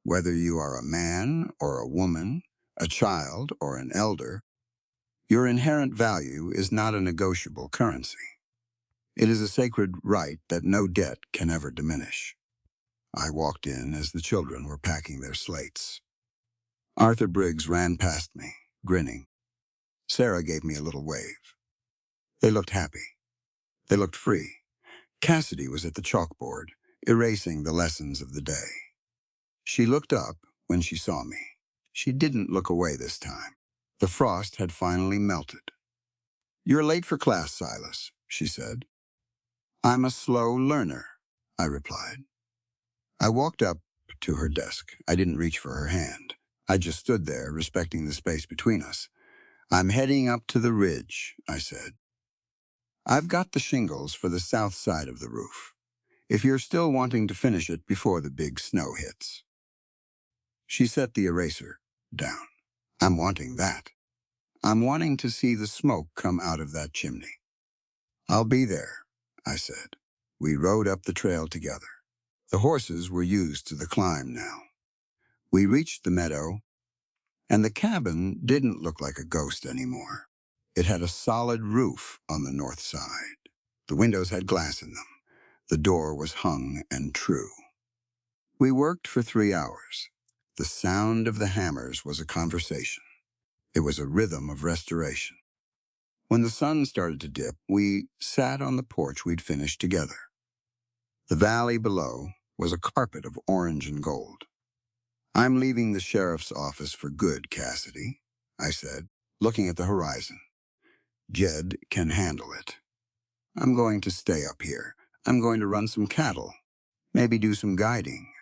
Whether you are a man or a woman, a child, or an elder, your inherent value is not a negotiable currency. It is a sacred right that no debt can ever diminish. I walked in as the children were packing their slates. Arthur Briggs ran past me, grinning. Sarah gave me a little wave. They looked happy. They looked free. Cassidy was at the chalkboard, erasing the lessons of the day. She looked up when she saw me. She didn't look away this time. The frost had finally melted. "You're late for class, Silas," she said. "I'm a slow learner," I replied. I walked up to her desk. I didn't reach for her hand. I just stood there, respecting the space between us. "I'm heading up to the ridge," I said. "I've got the shingles for the south side of the roof, if you're still wanting to finish it before the big snow hits." She set the eraser down. "I'm wanting that. I'm wanting to see the smoke come out of that chimney." "I'll be there," I said. We rode up the trail together. The horses were used to the climb now. We reached the meadow, and the cabin didn't look like a ghost anymore. It had a solid roof on the north side. The windows had glass in them. The door was hung and true. We worked for 3 hours. The sound of the hammers was a conversation. It was a rhythm of restoration. When the sun started to dip, we sat on the porch we'd finished together. The valley below was a carpet of orange and gold. "I'm leaving the sheriff's office for good, Cassidy," I said, looking at the horizon. "Jed can handle it. I'm going to stay up here. I'm going to run some cattle, maybe do some guiding."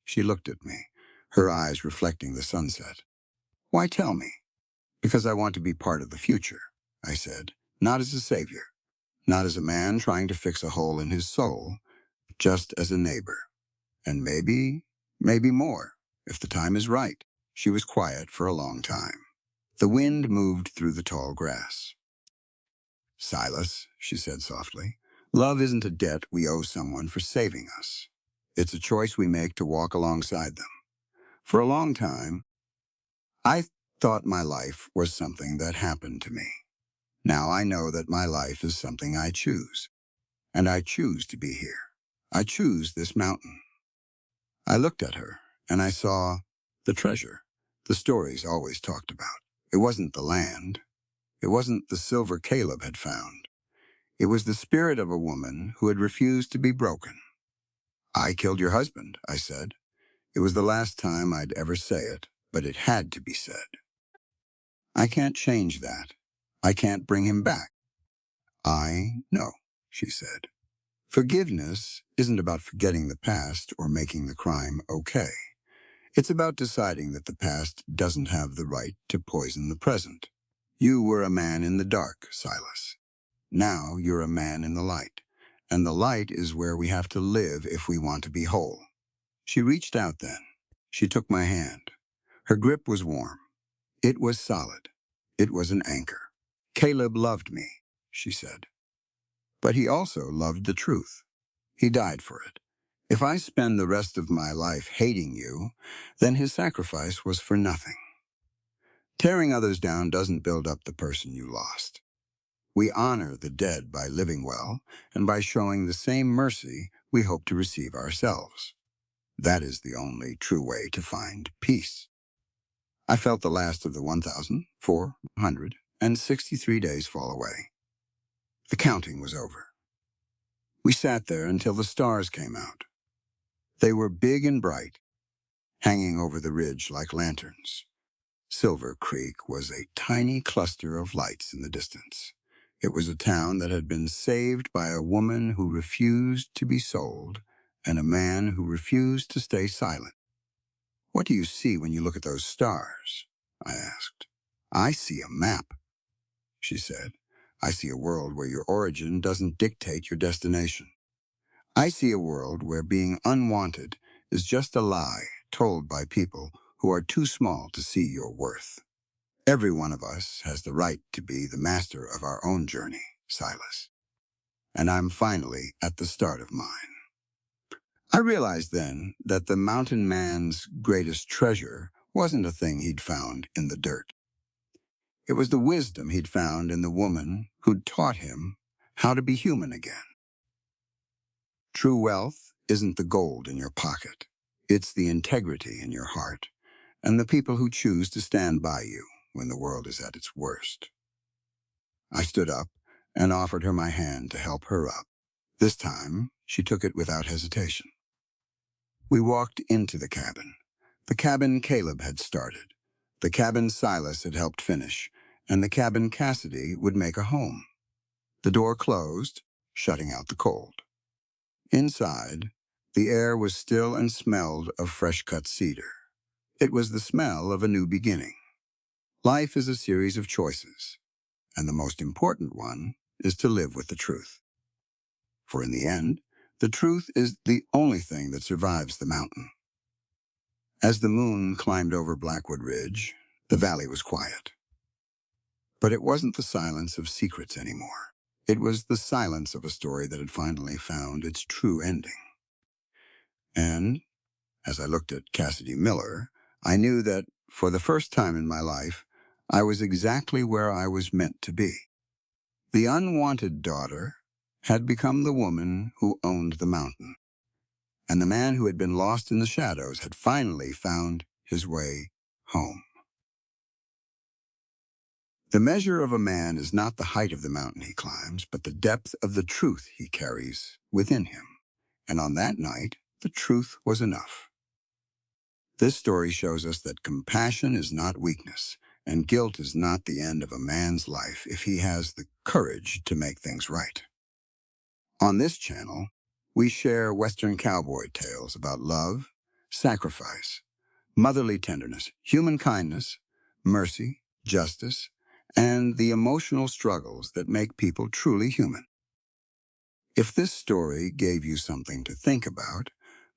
She looked at me, her eyes reflecting the sunset. "Why tell me?" "Because I want to be part of the future," I said, "not as a savior, not as a man trying to fix a hole in his soul, just as a neighbor. And maybe more, if the time is right." She was quiet for a long time. The wind moved through the tall grass. "Silas," she said softly, "love isn't a debt we owe someone for saving us. It's a choice we make to walk alongside them. For a long time, I thought my life was something that happened to me. Now I know that my life is something I choose. And I choose to be here. I choose this mountain." I looked at her, and I saw the treasure the stories always talked about. It wasn't the land. It wasn't the silver Caleb had found. It was the spirit of a woman who had refused to be broken. "I killed your husband," I said. It was the last time I'd ever say it, but it had to be said. "I can't change that. I can't bring him back." "I know," she said. "Forgiveness isn't about forgetting the past or making the crime okay. It's about deciding that the past doesn't have the right to poison the present. You were a man in the dark, Silas. Now you're a man in the light. And the light is where we have to live if we want to be whole." She reached out then. She took my hand. Her grip was warm. It was solid. It was an anchor. "Caleb loved me," she said. "But he also loved the truth. He died for it. If I spend the rest of my life hating you, then his sacrifice was for nothing. Tearing others down doesn't build up the person you lost. We honor the dead by living well and by showing the same mercy we hope to receive ourselves. That is the only true way to find peace." I felt the last of the 1,463 days fall away. The counting was over. We sat there until the stars came out. They were big and bright, hanging over the ridge like lanterns. Silver Creek was a tiny cluster of lights in the distance. It was a town that had been saved by a woman who refused to be sold and a man who refused to stay silent. "What do you see when you look at those stars?" I asked. "I see a map," she said. "I see a world where your origin doesn't dictate your destination. I see a world where being unwanted is just a lie told by people who are too small to see your worth. Every one of us has the right to be the master of our own journey, Silas. And I'm finally at the start of mine." I realized then that the mountain man's greatest treasure wasn't a thing he'd found in the dirt. It was the wisdom he'd found in the woman who'd taught him how to be human again. True wealth isn't the gold in your pocket. It's the integrity in your heart and the people who choose to stand by you when the world is at its worst. I stood up and offered her my hand to help her up. This time, she took it without hesitation. We walked into the cabin Caleb had started, the cabin Silas had helped finish, and the cabin Cassidy would make a home. The door closed, shutting out the cold. Inside, the air was still and smelled of fresh-cut cedar. It was the smell of a new beginning. Life is a series of choices, and the most important one is to live with the truth. For in the end, the truth is the only thing that survives the mountain. As the moon climbed over Blackwood Ridge, the valley was quiet. But it wasn't the silence of secrets anymore. It was the silence of a story that had finally found its true ending. And, as I looked at Cassidy Miller, I knew that, for the first time in my life, I was exactly where I was meant to be. The unwanted daughter had become the woman who owned the mountain, and the man who had been lost in the shadows had finally found his way home. The measure of a man is not the height of the mountain he climbs, but the depth of the truth he carries within him. And on that night, the truth was enough. This story shows us that compassion is not weakness, and guilt is not the end of a man's life if he has the courage to make things right. On this channel, we share Western cowboy tales about love, sacrifice, motherly tenderness, human kindness, mercy, justice, and the emotional struggles that make people truly human. If this story gave you something to think about,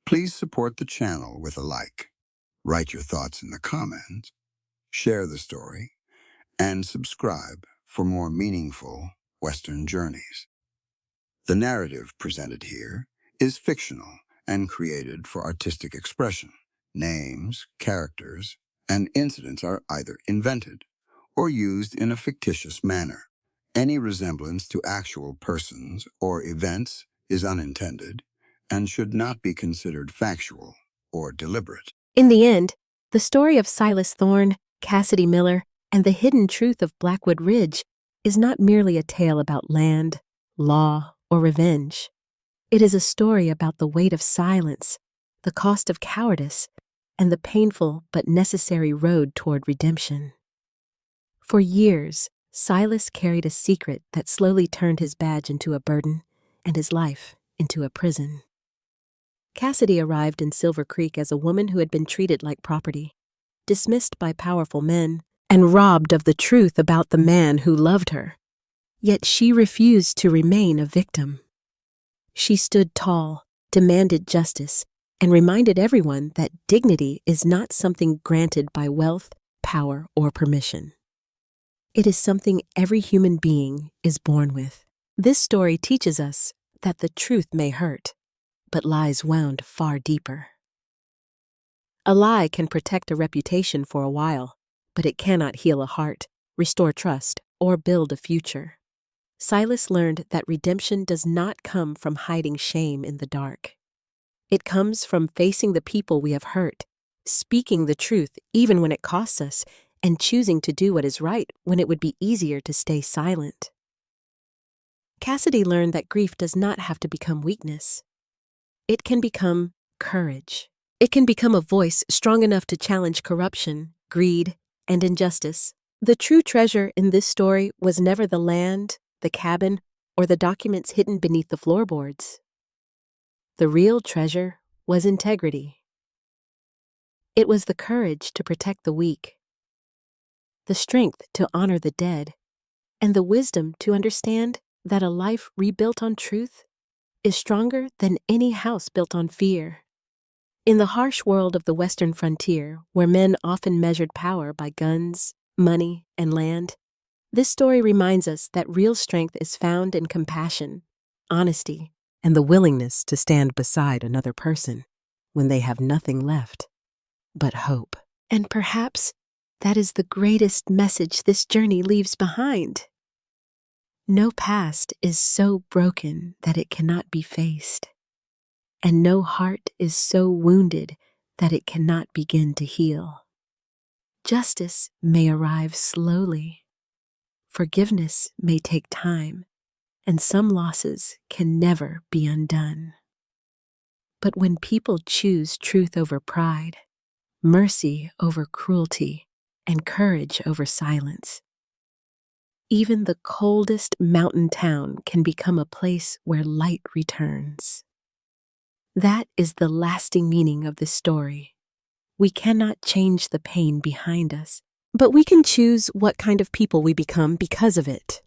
please support the channel with a like. Write your thoughts in the comments, share the story, and subscribe for more meaningful Western journeys. The narrative presented here is fictional and created for artistic expression. Names, characters, and incidents are either invented or used in a fictitious manner. Any resemblance to actual persons or events is unintended and should not be considered factual or deliberate. In the end, the story of Silas Thorne, Cassidy Miller, and the hidden truth of Blackwood Ridge is not merely a tale about land, law, or revenge. It is a story about the weight of silence, the cost of cowardice, and the painful but necessary road toward redemption. For years, Silas carried a secret that slowly turned his badge into a burden and his life into a prison. Cassidy arrived in Silver Creek as a woman who had been treated like property, dismissed by powerful men, and robbed of the truth about the man who loved her. Yet she refused to remain a victim. She stood tall, demanded justice, and reminded everyone that dignity is not something granted by wealth, power, or permission. It is something every human being is born with. This story teaches us that the truth may hurt, but lies wound far deeper. A lie can protect a reputation for a while, but it cannot heal a heart, restore trust, or build a future. Silas learned that redemption does not come from hiding shame in the dark. It comes from facing the people we have hurt, speaking the truth even when it costs us, and choosing to do what is right when it would be easier to stay silent. Cassidy learned that grief does not have to become weakness. It can become courage. It can become a voice strong enough to challenge corruption, greed, and injustice. The true treasure in this story was never the land, the cabin, or the documents hidden beneath the floorboards. The real treasure was integrity. It was the courage to protect the weak, the strength to honor the dead, and the wisdom to understand that a life rebuilt on truth is stronger than any house built on fear. In the harsh world of the Western frontier, where men often measured power by guns, money, and land, this story reminds us that real strength is found in compassion, honesty, and the willingness to stand beside another person when they have nothing left but hope. And perhaps that is the greatest message this journey leaves behind. No past is so broken that it cannot be faced, and no heart is so wounded that it cannot begin to heal. Justice may arrive slowly. Forgiveness may take time, and some losses can never be undone. But when people choose truth over pride, mercy over cruelty, and courage over silence, even the coldest mountain town can become a place where light returns. That is the lasting meaning of this story. We cannot change the pain behind us, but we can choose what kind of people we become because of it.